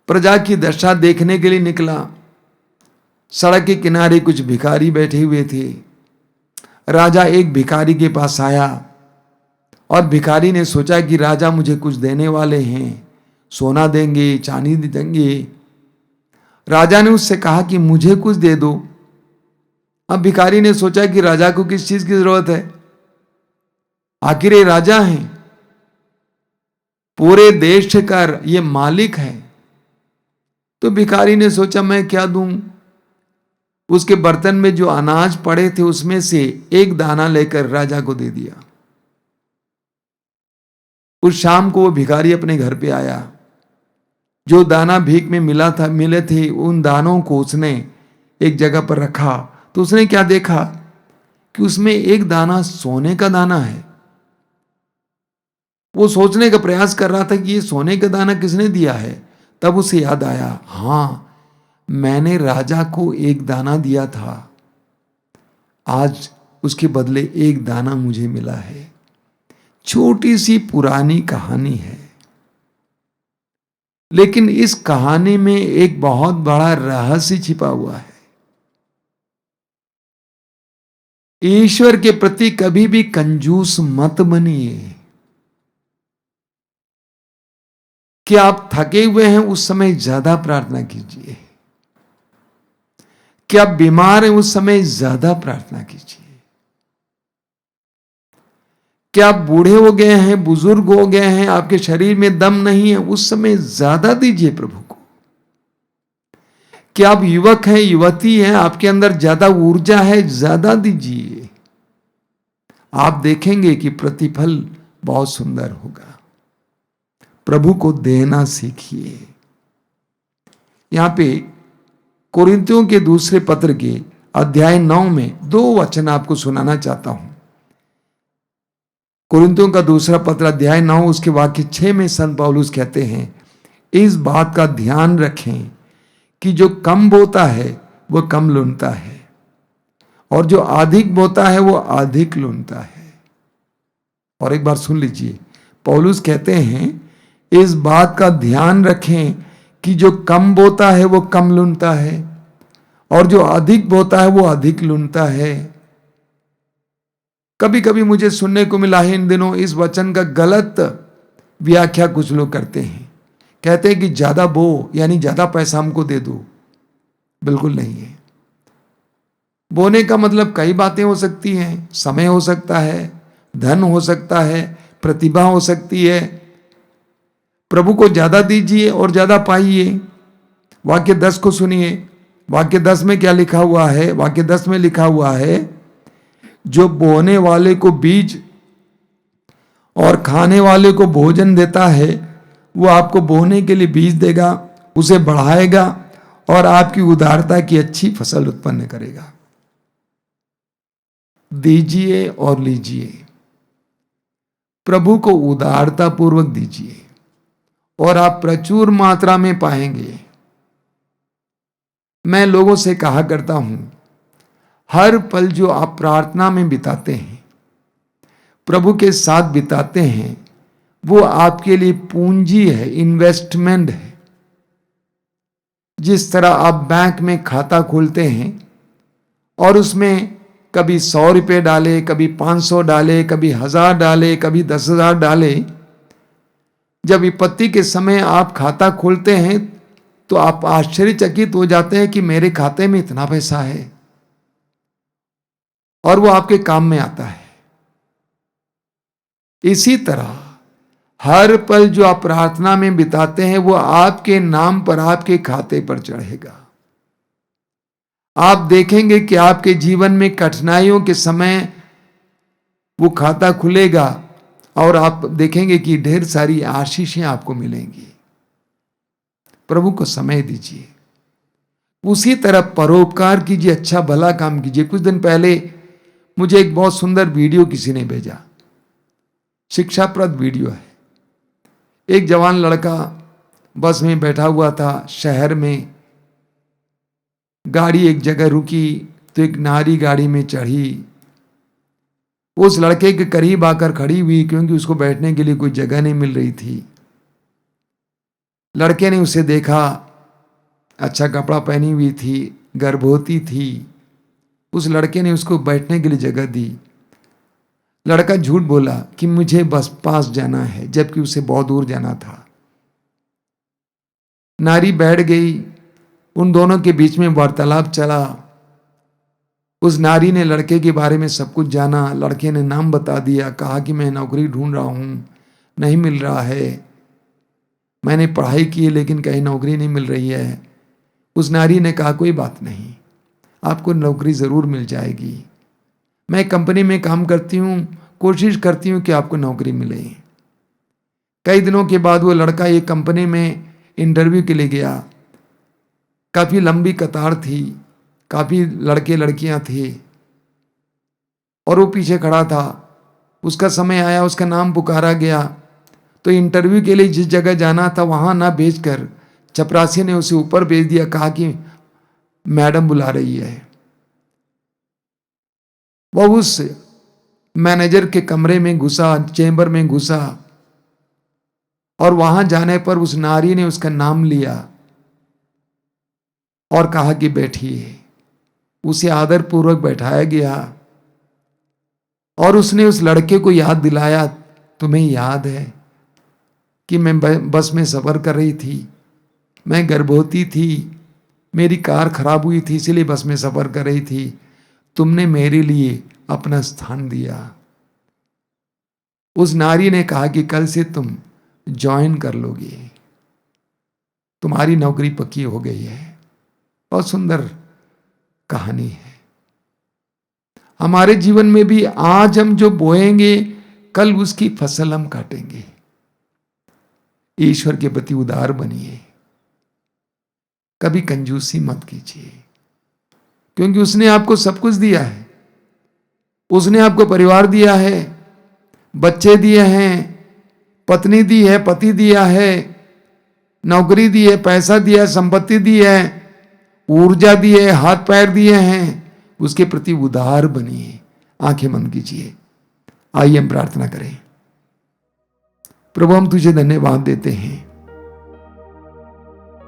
प्रजा की दशा देखने के लिए निकला। सड़क के किनारे कुछ भिखारी बैठे हुए थे। राजा एक भिखारी के पास आया और भिखारी ने सोचा कि राजा मुझे कुछ देने वाले हैं, सोना देंगे, चांदी देंगे। राजा ने उससे कहा कि मुझे कुछ दे दो। अब भिखारी ने सोचा कि राजा को किस चीज की जरूरत है, आखिर ये राजा हैं, पूरे देश का ये मालिक है। तो भिखारी ने सोचा मैं क्या दूं। उसके बर्तन में जो अनाज पड़े थे उसमें से एक दाना लेकर राजा को दे दिया। उस शाम को वो भिखारी अपने घर पे आया। जो दाना भीख में मिले थे उन दानों को उसने एक जगह पर रखा। तो उसने क्या देखा कि उसमें एक दाना सोने का दाना है। वो सोचने का प्रयास कर रहा था कि ये सोने का दाना किसने दिया है। तब उसे याद आया, हाँ, मैंने राजा को एक दाना दिया था, आज उसके बदले एक दाना मुझे मिला है। छोटी सी पुरानी कहानी है, लेकिन इस कहानी में एक बहुत बड़ा रहस्य छिपा हुआ है। ईश्वर के प्रति कभी भी कंजूस मत बनिए। कि आप थके हुए हैं उस समय ज्यादा प्रार्थना कीजिए, कि आप बीमार हैं उस समय ज्यादा प्रार्थना कीजिए, कि आप बूढ़े हो गए हैं, बुजुर्ग हो गए हैं, आपके शरीर में दम नहीं है, उस समय ज्यादा दीजिए प्रभु को। कि आप युवक हैं, युवती हैं, आपके अंदर ज्यादा ऊर्जा है, ज्यादा दीजिए। आप देखेंगे कि प्रतिफल बहुत सुंदर होगा। प्रभु को देना सीखिए। यहां पे कोरिन्थियों के दूसरे पत्र के अध्याय 9 में 2 वचन आपको सुनाना चाहता हूं। कोरिन्थियों का दूसरा पत्र अध्याय 9 उसके वाक्य 6 में संत पौलुस कहते हैं, इस बात का ध्यान रखें कि जो कम बोता है वो कम लुनता है, और जो अधिक बोता है वो अधिक लुनता है। और एक बार सुन लीजिए, पौलुस कहते हैं इस बात का ध्यान रखें कि जो कम बोता है वो कम लुनता है, और जो अधिक बोता है वो अधिक लुनता है। कभी कभी मुझे सुनने को मिला है इन दिनों इस वचन का गलत व्याख्या कुछ लोग करते हैं। कहते हैं कि ज्यादा बो यानी ज्यादा पैसा हमको दे दो। बिल्कुल नहीं है। बोने का मतलब कई बातें हो सकती हैं। समय हो सकता है, धन हो सकता है, प्रतिभा हो सकती है। प्रभु को ज्यादा दीजिए और ज्यादा पाइए। वाक्य 10 को सुनिए। वाक्य 10 में क्या लिखा हुआ है? वाक्य 10 में लिखा हुआ है, जो बोने वाले को बीज और खाने वाले को भोजन देता है वो आपको बोने के लिए बीज देगा, उसे बढ़ाएगा और आपकी उदारता की अच्छी फसल उत्पन्न करेगा। दीजिए और लीजिए। प्रभु को उदारता पूर्वक दीजिए और आप प्रचुर मात्रा में पाएंगे। मैं लोगों से कहा करता हूं, हर पल जो आप प्रार्थना में बिताते हैं, प्रभु के साथ बिताते हैं, वो आपके लिए पूंजी है, इन्वेस्टमेंट है। जिस तरह आप बैंक में खाता खोलते हैं और उसमें कभी 100 रुपये डाले, कभी 500 डाले, कभी 1000 डाले, कभी 10,000 डाले। जब विपत्ति के समय आप खाता खोलते हैं तो आप आश्चर्यचकित हो जाते हैं कि मेरे खाते में इतना पैसा है, और वो आपके काम में आता है। इसी तरह हर पल जो आप प्रार्थना में बिताते हैं वो आपके नाम पर, आपके खाते पर चढ़ेगा। आप देखेंगे कि आपके जीवन में कठिनाइयों के समय वो खाता खुलेगा और आप देखेंगे कि ढेर सारी आशीषें आपको मिलेंगी। प्रभु को समय दीजिए। उसी तरह परोपकार कीजिए, अच्छा भला काम कीजिए। कुछ दिन पहले मुझे एक बहुत सुंदर वीडियो किसी ने भेजा, शिक्षाप्रद वीडियो है। एक जवान लड़का बस में बैठा हुआ था शहर में, गाड़ी एक जगह रुकी तो एक नारी गाड़ी में चढ़ी, उस लड़के के करीब आकर खड़ी हुई क्योंकि उसको बैठने के लिए कोई जगह नहीं मिल रही थी। लड़के ने उसे देखा, अच्छा कपड़ा पहनी हुई थी, गर्भवती थी। उस लड़के ने उसको बैठने के लिए जगह दी। लड़का झूठ बोला कि मुझे बस पास जाना है, जबकि उसे बहुत दूर जाना था। नारी बैठ गई, उन दोनों के बीच में वार्तालाप चला। उस नारी ने लड़के के बारे में सब कुछ जाना। लड़के ने नाम बता दिया, कहा कि मैं नौकरी ढूंढ रहा हूँ, नहीं मिल रहा है, मैंने पढ़ाई की है लेकिन कहीं नौकरी नहीं मिल रही है। उस नारी ने कहा कोई बात नहीं, आपको नौकरी ज़रूर मिल जाएगी, मैं कंपनी में काम करती हूँ, कोशिश करती हूँ कि आपको नौकरी मिले। कई दिनों के बाद वो लड़का एक कंपनी में इंटरव्यू के लिए गया। काफ़ी लंबी कतार थी, काफ़ी लड़के लड़कियां थे और वो पीछे खड़ा था। उसका समय आया, उसका नाम पुकारा गया तो इंटरव्यू के लिए जिस जगह जाना था वहाँ ना भेजकर चपरासी ने उसे ऊपर भेज दिया, कहा कि मैडम बुला रही है। वह उस मैनेजर के कमरे में घुसा, चेंबर में घुसा और वहां जाने पर उस नारी ने उसका नाम लिया और कहा कि बैठिए। उसे आदरपूर्वक बैठाया गया और उसने उस लड़के को याद दिलाया, तुम्हें याद है कि मैं बस में सफर कर रही थी, मैं गर्भवती थी, मेरी कार खराब हुई थी इसलिए बस में सफर कर रही थी, तुमने मेरे लिए अपना स्थान दिया। उस नारी ने कहा कि कल से तुम ज्वाइन कर लोगे, तुम्हारी नौकरी पक्की हो गई है। बहुत सुंदर कहानी है। हमारे जीवन में भी आज हम जो बोएंगे कल उसकी फसल हम काटेंगे। ईश्वर के प्रति उदार बनिए, कभी कंजूसी मत कीजिए, क्योंकि उसने आपको सब कुछ दिया है। उसने आपको परिवार दिया है, बच्चे दिए हैं, पत्नी दी है, पति दिया है, नौकरी दी है, पैसा दिया है, संपत्ति दी है, ऊर्जा दी है, हाथ पैर दिए हैं। उसके प्रति उदार बनिए। आंखें बंद कीजिए, आइए हम प्रार्थना करें। प्रभु हम तुझे धन्यवाद देते हैं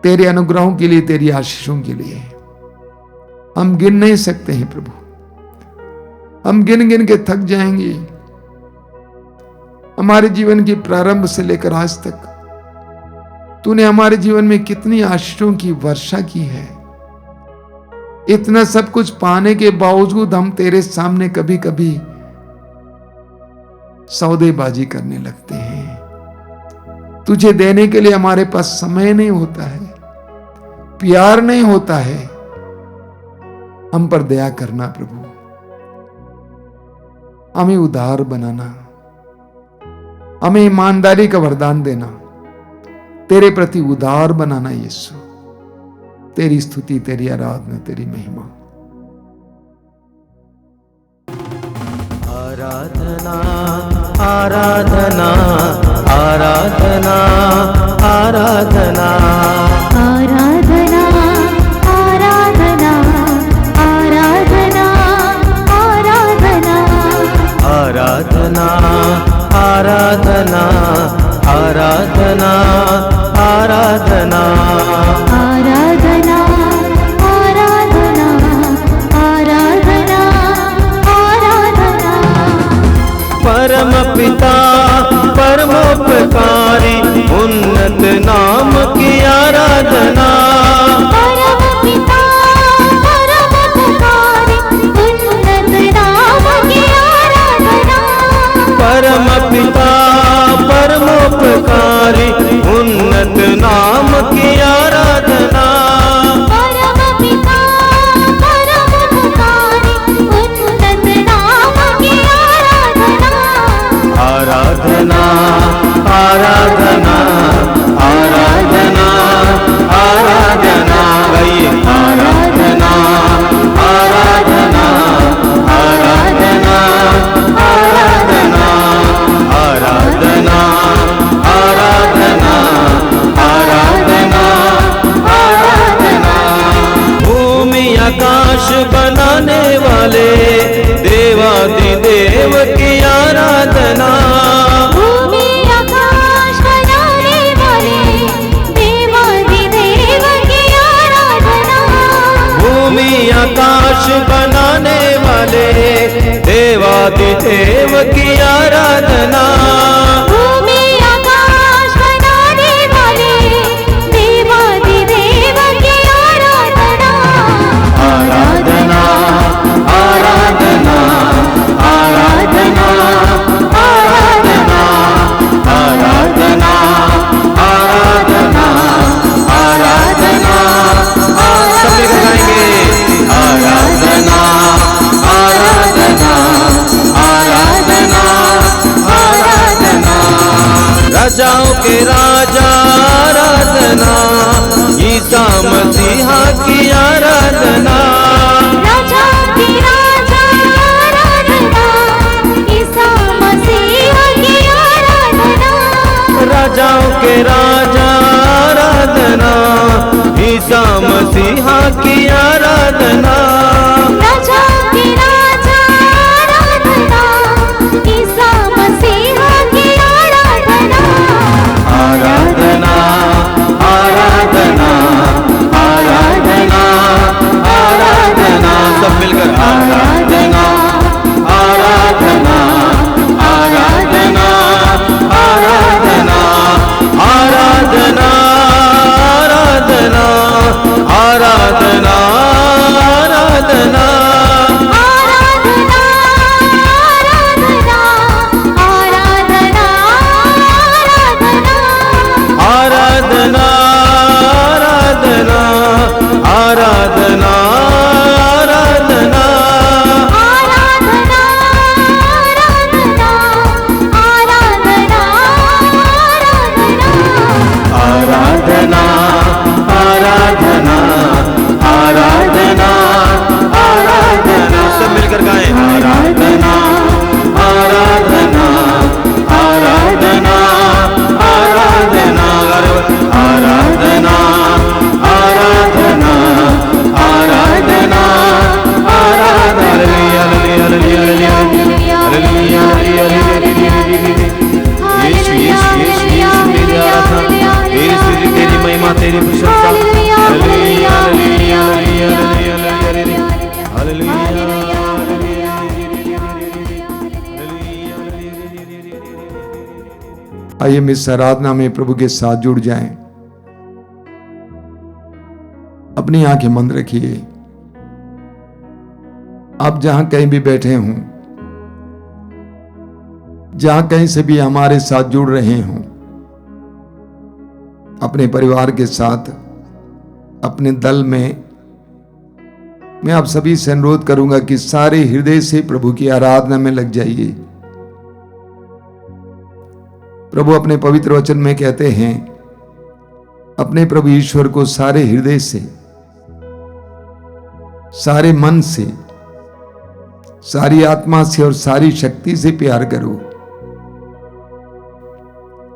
तेरे अनुग्रहों के लिए, तेरी आशीषों के लिए। हम गिन नहीं सकते हैं प्रभु, हम गिन गिन के थक जाएंगे। हमारे जीवन के प्रारंभ से लेकर आज तक तूने हमारे जीवन में कितनी आशीषों की वर्षा की है। इतना सब कुछ पाने के बावजूद हम तेरे सामने कभी कभी सौदेबाजी करने लगते हैं। तुझे देने के लिए हमारे पास समय नहीं होता है, प्यार नहीं होता है। हम पर दया करना प्रभु, हमें उदार बनाना, हमें ईमानदारी का वरदान देना, तेरे प्रति उदार बनाना। यीशु तेरी स्तुति, तेरी आराधना, तेरी महिमा। आराधना आराधना आराधना आराधना आराधना आराधना आराधना आराधना आराधना आराधना आराधना आराधना आराधना आराधना आराधना आराधना। परम पिता परमोपकारी उन्नत नाम की आराधना। परम पिता परमोपकारी उन्नत नाम की आराधना। परम पिता परमोपकारी उन्नत नाम की आराधना। परम पिता परमोपकारी उन्नत नाम की आराधना। आराधना आराधना आराधना आराधना गई आराधना आराधना आराधना देवादिदेव की आराधना, भूमि आकाश बनाने वाले देवादिदेव की आराधना। आराधना आराधना आराधना आराधना आराधना आराधना आराधना। सब मिलकर गाएंगे आराधना आराधना आराधना आराधना। राजाओं के राजा आराधना, ईसा मसीहा की आराधना, राजा की राजा आराधना, ईसा मसीह की आराधना। राजाओं के राजा आराधना, ईसा मसीहा की आराधना, राजा की राजा आराधना, ईसा मसीह की आराधना। आराधना आराधना आराधना आराधना। सब मिलकर आराधना आराधना आराधना आराधना आराधना आराधना आराधना आराधना। आराधना आराधना आराधना आराधना आराधना आराधना आराधना आराधना आराधना आराधना। सब मिलकर गाएं आराधना आराधना आराधना आराधना आराधना आराधना आराधना आराधना। Hallelujah hallelujah hallelujah hallelujah. Yeshu Yeshu Yeshu Yeshu तेरी आराधना, तेरी स्तुति, तेरी महिमा, तेरी प्रशंसा। Hallelujah hallelujah hallelujah hallelujah hallelujah. आइए हम इस आराधना में प्रभु के साथ जुड़ जाएं। अपनी आंखें बंद रखिए। आप जहां कहीं भी बैठे हों, जहां कहीं से भी हमारे साथ जुड़ रहे हों, अपने परिवार के साथ, अपने दल में, मैं आप सभी से अनुरोध करूंगा कि सारे हृदय से प्रभु की आराधना में लग जाइए। प्रभु अपने पवित्र वचन में कहते हैं, अपने प्रभु ईश्वर को सारे हृदय से, सारे मन से, सारी आत्मा से और सारी शक्ति से प्यार करो।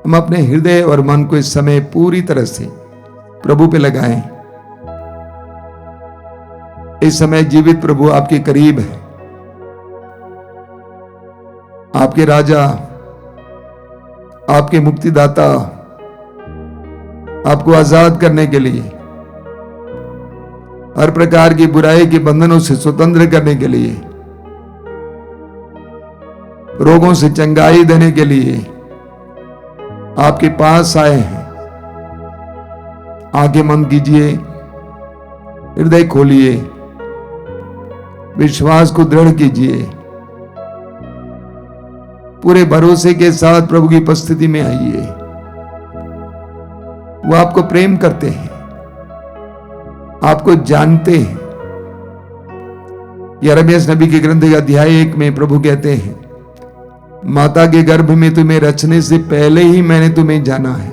हम अपने हृदय और मन को इस समय पूरी तरह से प्रभु पे लगाएं। इस समय जीवित प्रभु आपके करीब है, आपके राजा, आपके मुक्तिदाता, आपको आजाद करने के लिए, हर प्रकार की बुराई के बंधनों से स्वतंत्र करने के लिए, रोगों से चंगाई देने के लिए आपके पास आए हैं। आंखें बंद कीजिए, हृदय खोलिए, विश्वास को दृढ़ कीजिए, पूरे भरोसे के साथ प्रभु की उपस्थिति में आइए। वो आपको प्रेम करते हैं, आपको जानते हैं। यिर्मयाह नबी के ग्रंथ के अध्याय 1 में प्रभु कहते हैं, माता के गर्भ में तुम्हें रचने से पहले ही मैंने तुम्हें जाना है,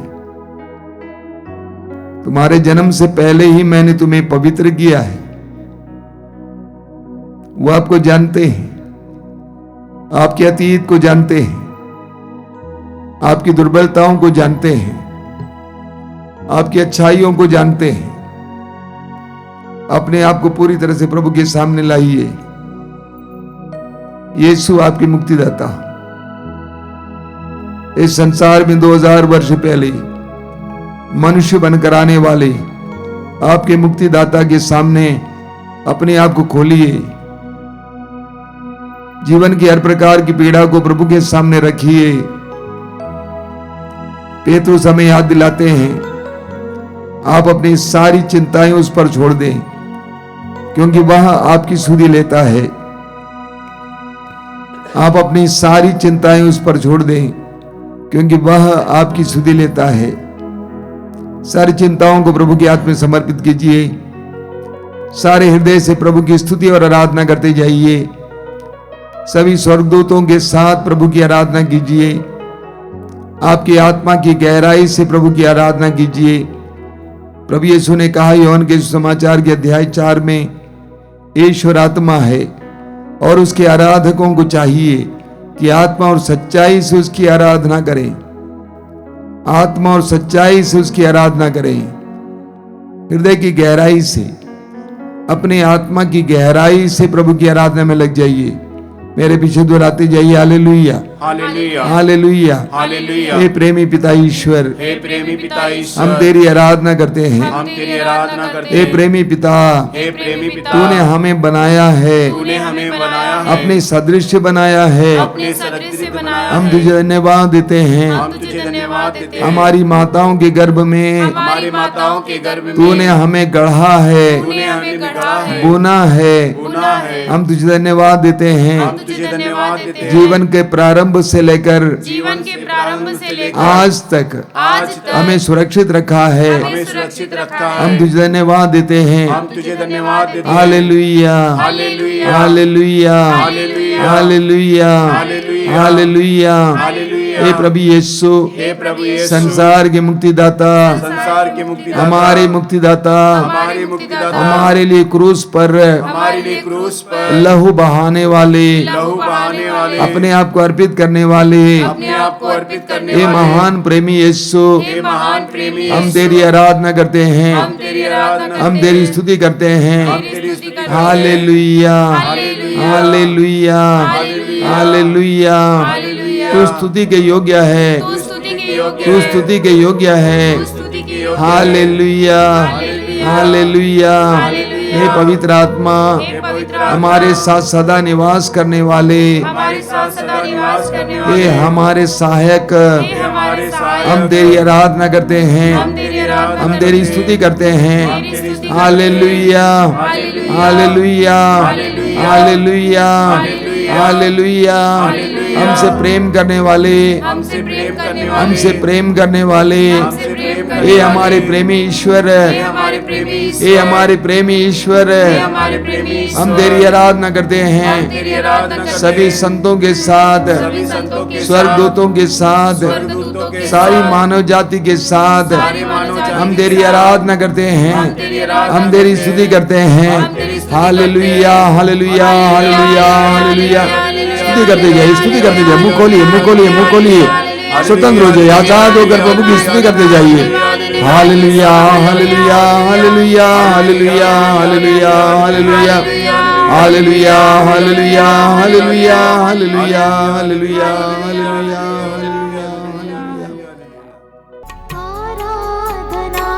तुम्हारे जन्म से पहले ही मैंने तुम्हें पवित्र किया है। वो आपको जानते हैं, आपके अतीत को जानते हैं, आपकी दुर्बलताओं को जानते हैं, आपकी अच्छाइयों को जानते हैं। अपने आप को पूरी तरह से प्रभु के सामने लाइए। यीशु आपकी मुक्तिदाता, इस संसार में 2000 वर्ष पहले मनुष्य बनकर आने वाले आपके मुक्तिदाता के सामने अपने आप को खोलिए। जीवन की हर प्रकार की पीड़ा को प्रभु के सामने रखिए। पेतरुस हमें याद दिलाते हैं, आप अपनी सारी चिंताएं उस पर छोड़ दें, क्योंकि वह आपकी सुधि लेता है। आप अपनी सारी चिंताएं उस पर छोड़ दें, क्योंकि वह आपकी सुधि लेता है। सारी चिंताओं को प्रभु के हाथ में समर्पित कीजिए। सारे हृदय से प्रभु की स्तुति और आराधना करते जाइए। सभी स्वर्गदूतों के साथ प्रभु की आराधना कीजिए। आपकी आत्मा की गहराई से प्रभु की आराधना कीजिए। प्रभु यीशु ने कहा योहन के सुसमाचार के अध्याय 4 में, ईश्वर आत्मा है और उसके आराधकों को चाहिए कि आत्मा और सच्चाई से उसकी आराधना करें। आत्मा और सच्चाई से उसकी आराधना करें। हृदय की गहराई से, अपने आत्मा की गहराई से प्रभु की आराधना में लग जाइए। मेरे पीछे दोहराते जाइए, हालेलुया, हालेलुया, हालेलुया, हालेलुया। हे प्रेमी पिता ईश्वर, हे प्रेमी पिता ईश्वर, हम तेरी आराधना करते हैं। हम तेरी आराधना करते हे हैं। प्रेमी पिता, हे प्रेमी पिता, तूने हमें बनाया है, तूने हमें बनाया है, अपने सदृश बनाया है। अपने सदृश से बनाया हम है। तुझे धन्यवाद देते हैं। हम तुझे धन्यवाद देते हैं। हमारी माताओं के गर्भ में हमारी माताओं के गर्भ में तूने हमें गढ़ा है, तूने हमें गढ़ा है, बुना है। बुना है। हम तुझे धन्यवाद देते हैं। हम तुझे धन्यवाद देते हैं। जीवन के प्रारंभ से लेकर जीवन के प्रारंभ से लेकर आज तक आज तक हमें सुरक्षित रखा है। हमें सुरक्षित रखा है। हम तुझे धन्यवाद देते हैं। हम तुझे धन्यवाद देते हैं। Hallelujah, hallelujah, hallelujah, hallelujah, hallelujah, hallelujah, hallelujah. Hallelujah. हे प्रभु यीशु, हे प्रभु यीशु, संसार के मुक्तिदाता, संसार के मुक्तिदाता, हमारे मुक्तिदाता, हमारे मुक्तिदाता, हमारे लिए क्रूस पर हमारे लिए क्रूस पर लहू बहाने वाले, लहू बहाने वाले, अपने आप को अर्पित करने वाले, अपने आप को अर्पित करने हे वाले, महान प्रेमी यीशु, हे महान प्रेमी हम यीशु, तेरी आराधना करते हैं। हम तेरी आराधना, हम तेरी स्तुति करते हैं। हम तेरी स्तुति करते हैं। Hallelujah, hallelujah, hallelujah, hallelujah. तू स्तुति के योग्य है, तू स्तुति के योग्य तू है। स्तुति के योग्य है। तू स्तुति के योग्य है। Hallelujah, hallelujah. हे पवित्र आत्मा, हे पवित्र आत्मा, हमारे साथ सदा निवास करने वाले, हमारे साथ सदा निवास करने हे वाले, हमारे सहायक, हे हमारे सहायक, हम तेरी आराधना करते हैं। हम तेरी आराधना हम करते तेरी हैं। स्तुति करते हैं। तेरी स्तुति करते हैं। Hallelujah, hallelujah, hallelujah, hallelujah. हमसे प्रेम करने वाले, हमसे प्रेम करने वाले, हमसे प्रेम करने वाले, हमसे प्रेम करने हे हमारे प्रेमी ईश्वर, हे हमारे प्रेमी ईश्वर, हे हमारे प्रेमी ईश्वर, हे हमारे प्रेमी ईश्वर, हम तेरी आराधना करते हम हैं। तेरी आराधना करते सभी हैं। संतों के साथ, सभी संतों के स्वर्गदूतों के साथ, स्वर्गदूतों के सारी साथ, मानव जाति के साथ सारी मानव जाति हम के तेरी साथ, आराधना करते हैं। हम तेरी आराधना हम तेरी करते हैं। स्तुति करते हैं। हम तेरी स्तुति हालेलुया, हालेलुया, हालेलुया, हालेलुया। स्तुति करते जाइए, स्तुति करते जाइए। मुंह खोलिए, मुंह खोलिए, मुंह खोलिए। स्वतंत्र हो जाइए, आजाद होकर प्रभु की स्तुति करते जाइए। Hallelujah, hallelujah, hallelujah, hallelujah, hallelujah, hallelujah, hallelujah, hallelujah, hallelujah, hallelujah, hallelujah, hallelujah. आराधना,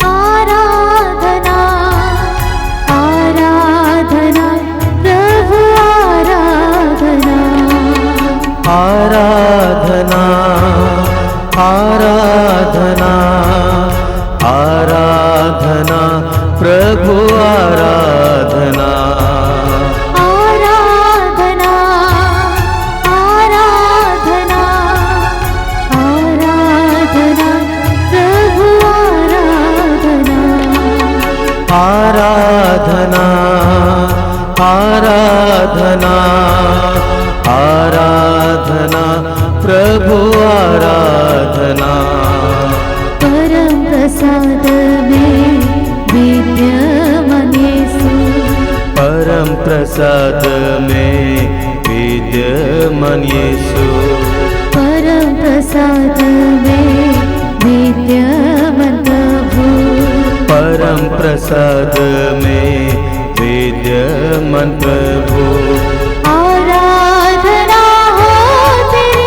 आराधना, आराधना, प्रभु आराधना, आराधना, आराधना, आराधना, प्रभु आराधना, आराधना, आराधना, आराधना, प्रभु आराधना, आराधना, आराधना, आराधना, प्रभु आराधना, परम प्रसाद में विद्यमान यीशु, परम प्रसाद में विद्यमान यीशु, परम प्रसाद में विद्यमान प्रभु, परम प्रसाद में विद्यमान प्रभु, आराधना हो तेरी,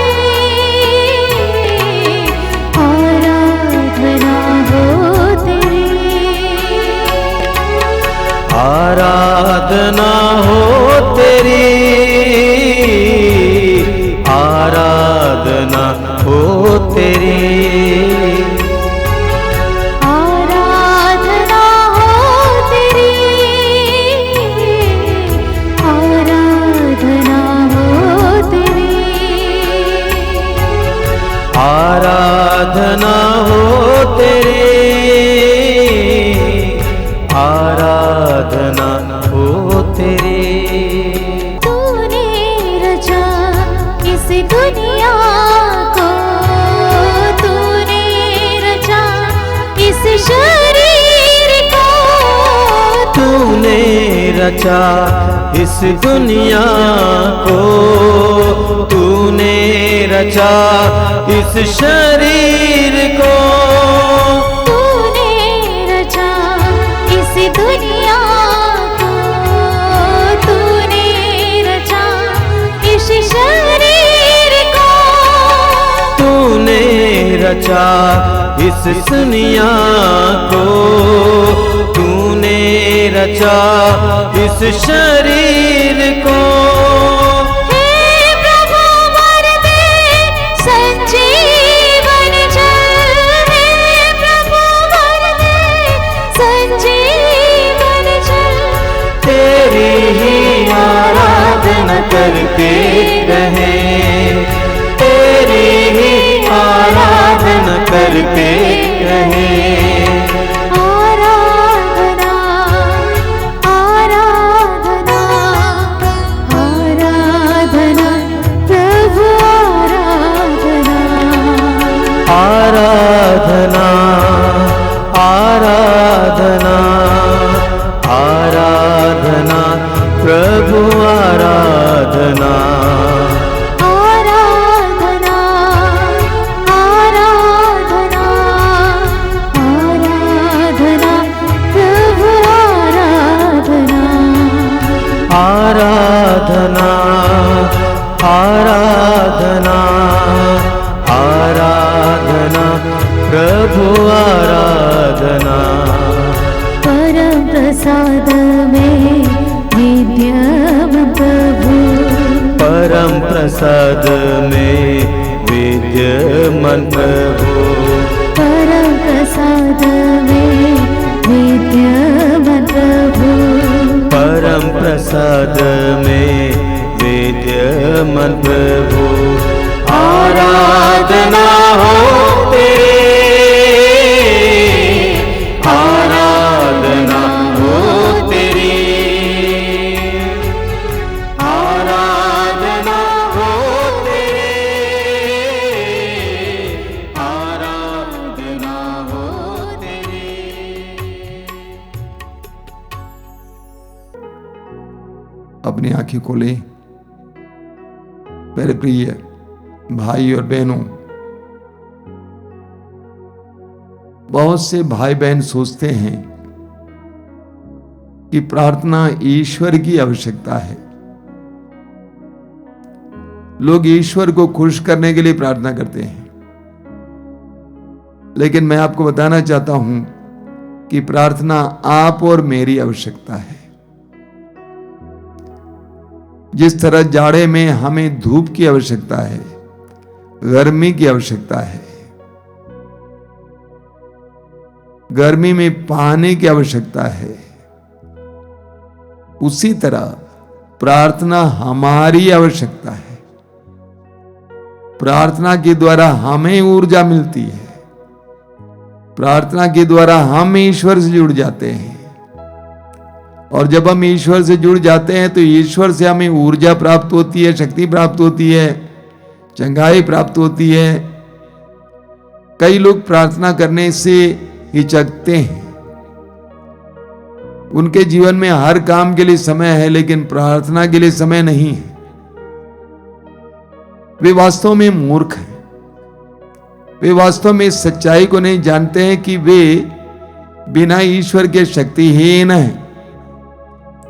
आराधना हो तेरी, आराधना हो तेरी, रचा इस दुनिया को, तूने रचा इस शरीर को, तूने रचा इस दुनिया को, तूने रचा इस शरीर को, तूने रचा इस दुनिया को, तूने रचा इस शरीर को। हे प्रभु वर दे संजीवन जल, हे प्रभु वर दे संजीवन जल, तेरी ही आराधना करते रहे, तेरी ही आराधना करते रहे। आराधना आराधना आराधना प्रभु आराधना, आराधना आराधना आराधना प्रभु आराधना, आराधना आराधना आराधना प्रभु आराधना, आराधना आराधना आराधना प्रभु आराधना। परम प्रसाद में विद्यमान प्रभु, परम प्रसाद में विद्यमान प्रभु, परम प्रसाद में विद्यमान प्रभु, परम प्रसाद में विद्यमान प्रभु। आराधना हो तेरी, आराधना हो तेरी, आराधना हो तेरी, आराधना हो तेरी। अपनी आंखें खोलें। मेरे प्रिय भाई और बहनों, बहुत से भाई बहन सोचते हैं कि प्रार्थना ईश्वर की आवश्यकता है। लोग ईश्वर को खुश करने के लिए प्रार्थना करते हैं, लेकिन मैं आपको बताना चाहता हूं कि प्रार्थना आप और मेरी आवश्यकता है। जिस तरह जाड़े में हमें धूप की आवश्यकता है, गर्मी की आवश्यकता है, गर्मी में पानी की आवश्यकता है, उसी तरह प्रार्थना हमारी आवश्यकता है। प्रार्थना के द्वारा हमें ऊर्जा मिलती है, प्रार्थना के द्वारा हम ईश्वर से जुड़ जाते हैं, और जब हम ईश्वर से जुड़ जाते हैं तो ईश्वर से हमें ऊर्जा प्राप्त होती है, शक्ति प्राप्त होती है, चंगाई प्राप्त होती है। कई लोग प्रार्थना करने से हिचकते हैं। उनके जीवन में हर काम के लिए समय है, लेकिन प्रार्थना के लिए समय नहीं है। वे वास्तव में मूर्ख हैं। वे वास्तव में इस सच्चाई को नहीं जानते हैं कि वे बिना ईश्वर के शक्तिहीन हैं।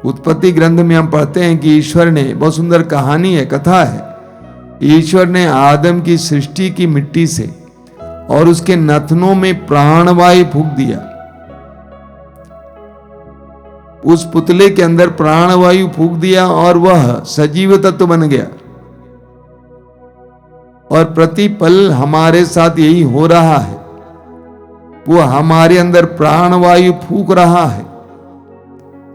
उत्पत्ति ग्रंथ में हम पढ़ते हैं कि ईश्वर ने, बहुत सुंदर कहानी है, कथा है, ईश्वर ने आदम की सृष्टि की मिट्टी से और उसके नथनों में प्राणवायु फूंक दिया। उस पुतले के अंदर प्राणवायु फूंक दिया और वह सजीव तत्व बन गया। और प्रतिपल हमारे साथ यही हो रहा है। वो हमारे अंदर प्राणवायु फूंक रहा है।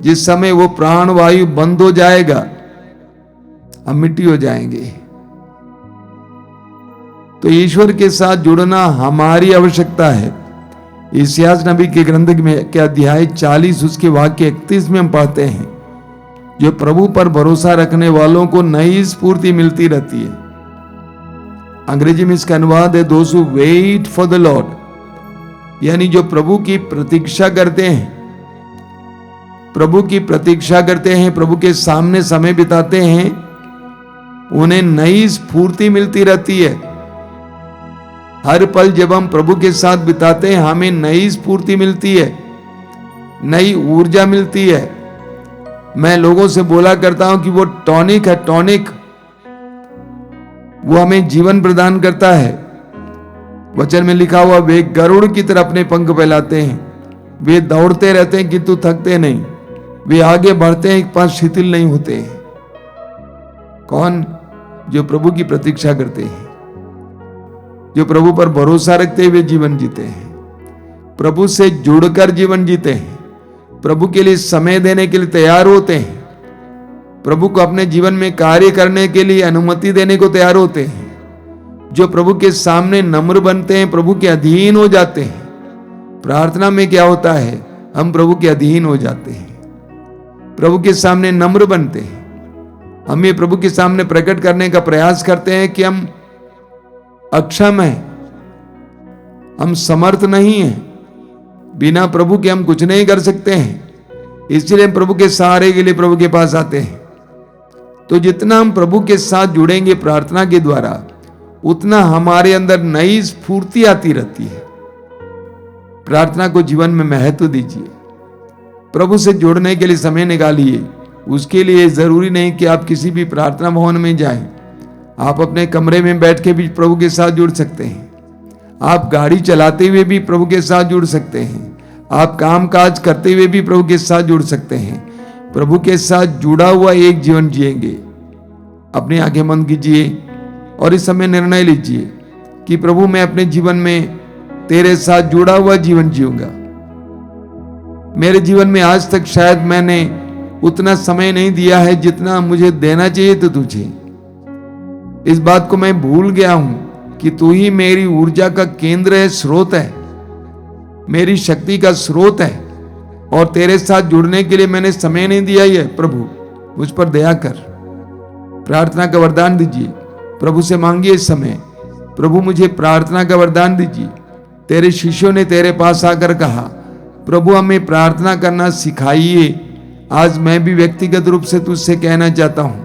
जिस समय वो प्राणवायु बंद हो जाएगा, हम मिट्टी हो जाएंगे। तो ईश्वर के साथ जुड़ना हमारी आवश्यकता है। इस्यास नबी के ग्रंथ में के अध्याय 40 उसके वाक्य 31 में हम पढ़ते हैं, जो प्रभु पर भरोसा रखने वालों को नई स्फूर्ति मिलती रहती है। अंग्रेजी में इसका अनुवाद है, those who wait for the Lord, यानी जो प्रभु की प्रतीक्षा करते हैं प्रभु की प्रतीक्षा करते हैं, प्रभु के सामने समय बिताते हैं, उन्हें नई स्फूर्ति मिलती रहती है। हर पल जब हम प्रभु के साथ बिताते हैं, हमें नई स्फूर्ति मिलती है, नई ऊर्जा मिलती है। मैं लोगों से बोला करता हूं कि वो टॉनिक है, टॉनिक। वो हमें जीवन प्रदान करता है। वचन में लिखा हुआ, वे गरुड़ की तरह अपने पंख फैलाते हैं, वे दौड़ते रहते हैं किंतु थकते नहीं, वे आगे बढ़ते हैं, एक पांव शिथिल नहीं होते। कौन? जो प्रभु की प्रतीक्षा करते हैं, जो प्रभु पर भरोसा रखते हुए जीवन जीते हैं, प्रभु से जुड़कर जीवन जीते हैं, प्रभु के लिए समय देने के लिए तैयार होते हैं, प्रभु को अपने जीवन में कार्य करने के लिए अनुमति देने को तैयार होते हैं, जो प्रभु के सामने नम्र बनते हैं, प्रभु के अधीन हो जाते हैं। प्रार्थना में क्या होता है? हम प्रभु के अधीन हो जाते हैं, प्रभु के सामने नम्र बनते हैं। हम ये प्रभु के सामने प्रकट करने का प्रयास करते हैं कि हम अक्षम हैं, हम समर्थ नहीं हैं, बिना प्रभु के हम कुछ नहीं कर सकते हैं। इसलिए हम प्रभु के सहारे के लिए प्रभु के पास आते हैं। तो जितना हम प्रभु के साथ जुड़ेंगे प्रार्थना के द्वारा, उतना हमारे अंदर नई स्फूर्ति आती रहती है। प्रार्थना को जीवन में महत्व दीजिए, प्रभु से जुड़ने के लिए समय निकालिए। उसके लिए जरूरी नहीं कि आप किसी भी प्रार्थना भवन में जाएं, आप अपने कमरे में बैठ के भी प्रभु के साथ जुड़ सकते हैं। आप गाड़ी चलाते हुए भी प्रभु के साथ जुड़ सकते हैं, आप काम काज करते हुए भी प्रभु के साथ जुड़ सकते हैं। प्रभु के साथ जुड़ा हुआ एक जीवन जिएंगे। अपनी आंखें बंद कीजिए और इस समय निर्णय लीजिए कि प्रभु मैं अपने जीवन में तेरे साथ जुड़ा हुआ जीवन जीऊंगा। मेरे जीवन में आज तक शायद मैंने उतना समय नहीं दिया है जितना मुझे देना चाहिए तो तुझे। इस बात को मैं भूल गया हूं कि तू ही मेरी ऊर्जा का केंद्र है, स्रोत है, मेरी शक्ति का स्रोत है, और तेरे साथ जुड़ने के लिए मैंने समय नहीं दिया है। प्रभु मुझ पर दया कर। प्रार्थना का वरदान दीजिए, प्रभु से मांगिए इस समय, प्रभु मुझे प्रार्थना का वरदान दीजिए। तेरे शिष्यों ने तेरे पास आकर कहा, प्रभु हमें प्रार्थना करना सिखाइए। आज मैं भी व्यक्तिगत रूप से तुझसे कहना चाहता हूं,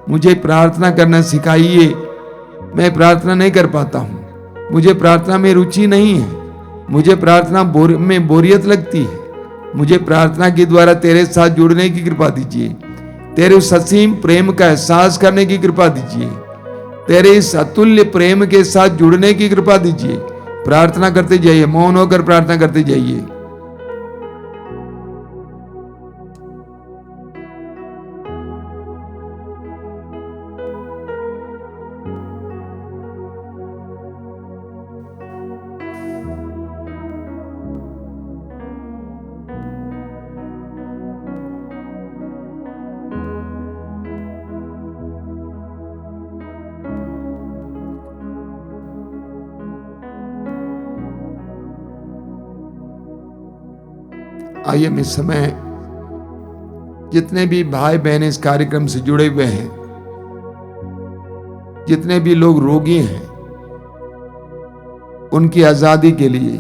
मुझे प्रार्थना करना सिखाइए। मैं प्रार्थना नहीं कर पाता हूं, मुझे प्रार्थना में रुचि नहीं है, मुझे प्रार्थना में बोरियत लगती है। मुझे प्रार्थना के द्वारा तेरे साथ जुड़ने की कृपा दीजिए, तेरे उस असीम प्रेम का एहसास करने की कृपा दीजिए, तेरे इस अतुल्य प्रेम के साथ जुड़ने की कृपा दीजिए। प्रार्थना करते जाइए, मौन होकर प्रार्थना करते जाइए। आइए हम इस समय जितने भी भाई बहन इस कार्यक्रम से जुड़े हुए हैं, जितने भी लोग रोगी हैं, उनकी आजादी के लिए,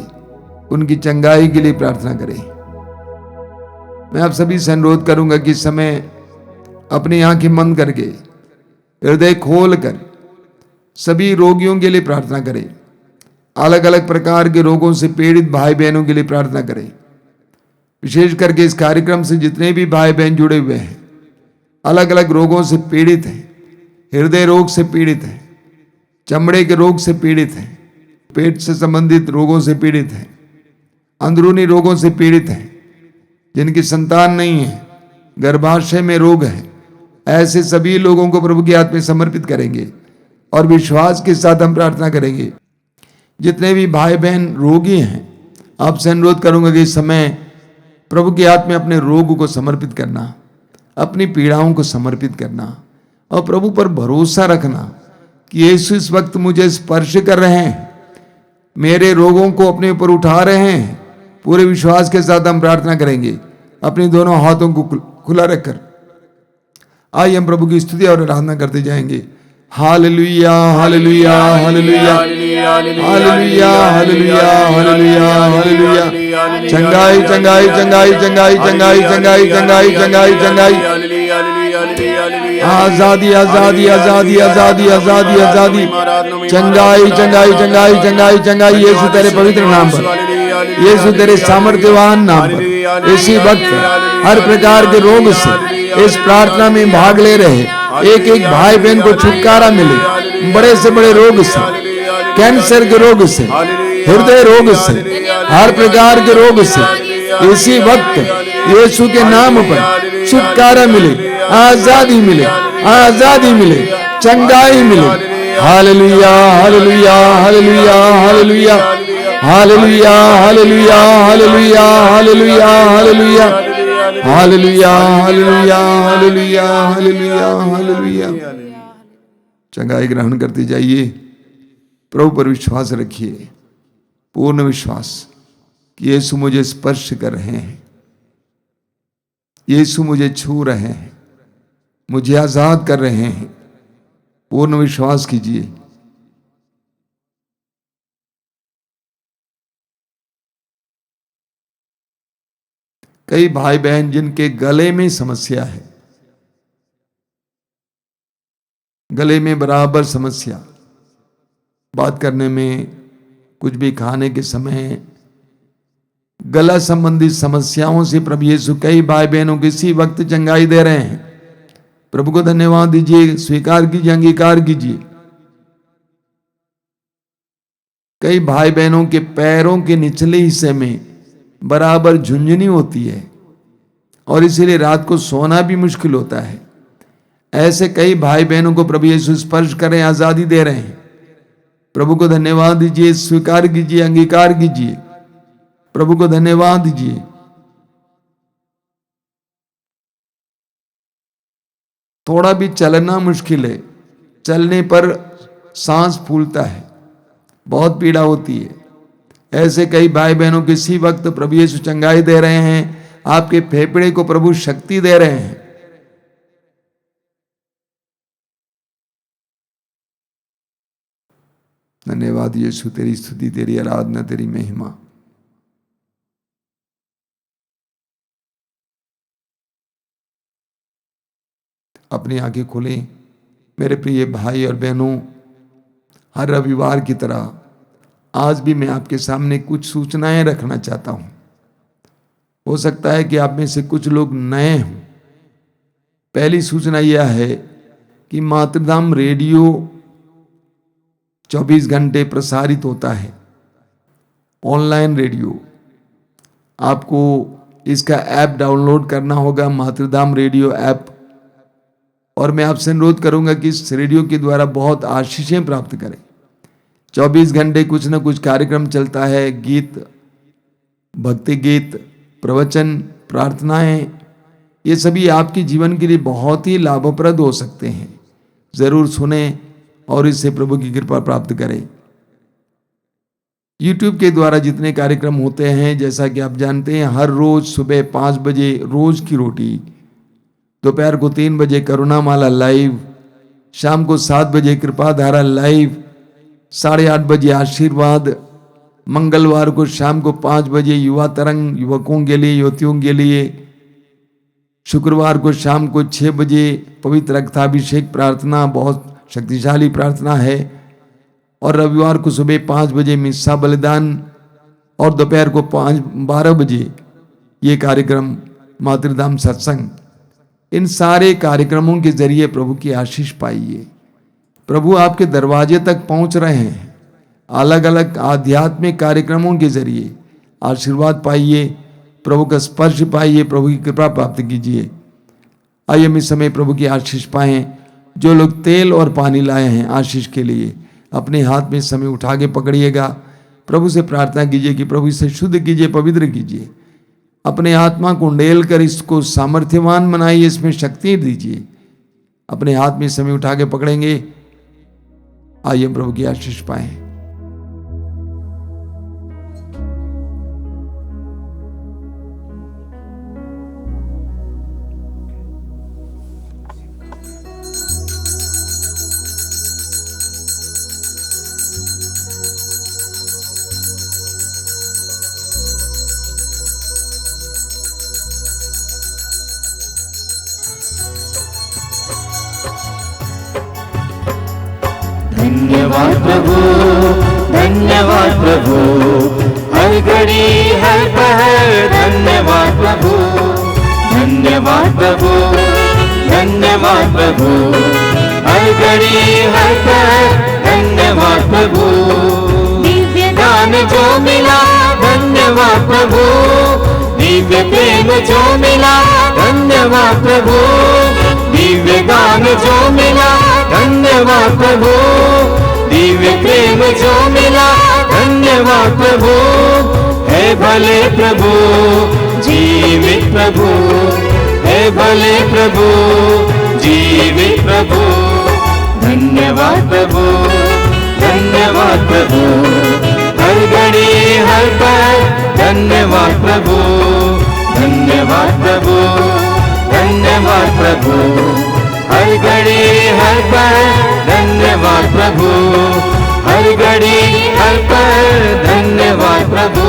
उनकी चंगाई के लिए प्रार्थना करें। मैं आप सभी से अनुरोध करूंगा कि इस समय अपनी आंखें बंद करके, हृदय खोल कर सभी रोगियों के लिए प्रार्थना करें। अलग अलग प्रकार के रोगों से पीड़ित भाई बहनों के लिए प्रार्थना करें। विशेष करके इस कार्यक्रम से जितने भी भाई बहन जुड़े हुए हैं, अलग अलग रोगों से पीड़ित हैं, हृदय रोग से पीड़ित हैं, चमड़े के रोग से पीड़ित हैं, पेट से संबंधित रोगों से पीड़ित हैं, अंदरूनी रोगों से पीड़ित हैं, जिनकी संतान नहीं है, गर्भाशय में रोग है, ऐसे सभी लोगों को प्रभु के हाथ में समर्पित करेंगे और विश्वास के साथ हम प्रार्थना करेंगे। जितने भी भाई बहन रोगी हैं, आपसे अनुरोध करूंगा कि इस समय प्रभु के हाथ में अपने रोग को समर्पित करना, अपनी पीड़ाओं को समर्पित करना और प्रभु पर भरोसा रखना कि यीशु इस वक्त मुझे स्पर्श कर रहे हैं, मेरे रोगों को अपने ऊपर उठा रहे हैं। पूरे विश्वास के साथ हम प्रार्थना करेंगे, अपने दोनों हाथों को खुला रखकर। आइए हम प्रभु की स्तुति और आराधना करते जाएंगे। Hallelujah hallelujah hallelujah hallelujah hallelujah hallelujah hallelujah चंगाई चंगाई चंगाई चंगाई चंगाई चंगाई चंगाई चंगाई चंगाई, आजादी आजादी आजादी आजादी आजादी आजादी, चंगाई चंगाई चंगाई चंगाई चंगाई, यीशु तेरे पवित्र नाम पर, यीशु तेरे सामर्थ्यवान नाम पर इसी वक्त हर प्रकार के रोग से इस प्रार्थना में भाग ले रहे एक एक भाई बहन को छुटकारा मिले, बड़े से बड़े रोग से, कैंसर के रोग से, हृदय रोग से, हर प्रकार के रोग से इसी वक्त यीशु के नाम पर छुटकारा मिले, आजादी मिले, आजादी मिले, चंगाई मिले। Hallelujah hallelujah hallelujah hallelujah hallelujah hallelujah hallelujah hallelujah hallelujah hallelujah hallelujah hallelujah hallelujah hallelujah. चंगाई ग्रहण करते जाइए, प्रभु पर विश्वास रखिए, पूर्ण विश्वास कि यीशु मुझे स्पर्श कर रहे हैं, यीशु मुझे छू रहे हैं, मुझे आजाद कर रहे हैं। पूर्ण विश्वास कीजिए। कई भाई बहन जिनके गले में समस्या है, गले में बराबर समस्या, बात करने में, कुछ भी खाने के समय गला संबंधी समस्याओं से प्रभु यीशु कई भाई बहनों को इसी वक्त चंगाई दे रहे हैं। प्रभु को धन्यवाद दीजिए, स्वीकार कीजिए, अंगीकार कीजिए। कई भाई बहनों के पैरों के निचले हिस्से में बराबर झुंझुनी होती है और इसीलिए रात को सोना भी मुश्किल होता है। ऐसे कई भाई बहनों को प्रभु यीशु स्पर्श करें, आजादी दे रहे हैं। प्रभु को धन्यवाद दीजिए, स्वीकार कीजिए, अंगीकार कीजिए। प्रभु को धन्यवाद दीजिए। थोड़ा भी चलना मुश्किल है, चलने पर सांस फूलता है, बहुत पीड़ा होती है। ऐसे कई भाई बहनों को इसी वक्त प्रभु यीशु चंगाई दे रहे हैं। आपके फेफड़े को प्रभु शक्ति दे रहे हैं। धन्यवाद यीशु, तेरी स्तुति, तेरी आराधना, तेरी महिमा। अपनी आंखें खोलें मेरे प्रिय भाई और बहनों। हर रविवार की तरह आज भी मैं आपके सामने कुछ सूचनाएं रखना चाहता हूं। हो सकता है कि आप में से कुछ लोग नए हों। पहली सूचना यह है कि मातृधाम रेडियो 24 घंटे प्रसारित होता है, ऑनलाइन रेडियो। आपको इसका ऐप डाउनलोड करना होगा, मातृधाम रेडियो ऐप। और मैं आपसे अनुरोध करूंगा कि इस रेडियो के द्वारा बहुत आशीषें प्राप्त करें। 24 घंटे कुछ न कुछ कार्यक्रम चलता है, गीत, भक्ति गीत, प्रवचन, प्रार्थनाएं, ये सभी आपके जीवन के लिए बहुत ही लाभप्रद हो सकते हैं। जरूर सुने और इससे प्रभु की कृपा प्राप्त करें। YouTube के द्वारा जितने कार्यक्रम होते हैं, जैसा कि आप जानते हैं, हर रोज सुबह 5 बजे रोज की रोटी, दोपहर को 3 बजे करुणामाला लाइव, शाम को 7 बजे कृपा धारा लाइव, 8:30 बजे आशीर्वाद, मंगलवार को शाम को 5 बजे युवा तरंग, युवकों के लिए, युवतियों के लिए, शुक्रवार को शाम को 6 बजे पवित्र रक्ताभिषेक प्रार्थना, बहुत शक्तिशाली प्रार्थना है, और रविवार को सुबह 5 बजे मिस्सा बलिदान, और दोपहर को 12 बजे ये कार्यक्रम मातृधाम सत्संग। इन सारे कार्यक्रमों के जरिए प्रभु की आशीष पाइए। प्रभु आपके दरवाजे तक पहुंच रहे हैं। अलग अलग आध्यात्मिक कार्यक्रमों के जरिए आशीर्वाद पाइए, प्रभु का स्पर्श पाइए, प्रभु की कृपा प्राप्त कीजिए। आइए हम इस समय प्रभु की आशीष पाएं। जो लोग तेल और पानी लाए हैं आशीष के लिए, अपने हाथ में इस समय उठा के पकड़िएगा। प्रभु से प्रार्थना कीजिए कि प्रभु इसे शुद्ध कीजिए, पवित्र कीजिए। अपने आत्मा को उंडेल कर इसको सामर्थ्यवान बनाइए, इसमें शक्ति दीजिए। अपने हाथ में इस समय उठा के पकड़ेंगे। आइए प्रभु की आशीष पाएं। प्रभु, धन्यवाद प्रभु, हर घड़ी हर पहर धन्यवाद प्रभु, धन्यवाद प्रभु, धन्यवाद प्रभु, हर घड़ी हर पहर धन्यवाद प्रभु, दिव्य दान जो मिला धन्यवाद प्रभु, दिव्य प्रेम जो मिला धन्यवाद प्रभु, दिव्य गान जो मिला धन्यवाद प्रभु, दिव्य प्रेम जो मिला धन्यवाद प्रभु, है भले प्रभु, जीवित प्रभु, है भले प्रभु, जीवित प्रभु, धन्यवाद प्रभु, धन्यवाद प्रभु, हर घड़ी हर पल धन्यवाद प्रभु, धन्यवाद प्रभु, धन्यवाद प्रभु, हर घड़ी हर पल धन्यवाद प्रभु, हर घड़ी हर पल धन्यवाद प्रभु,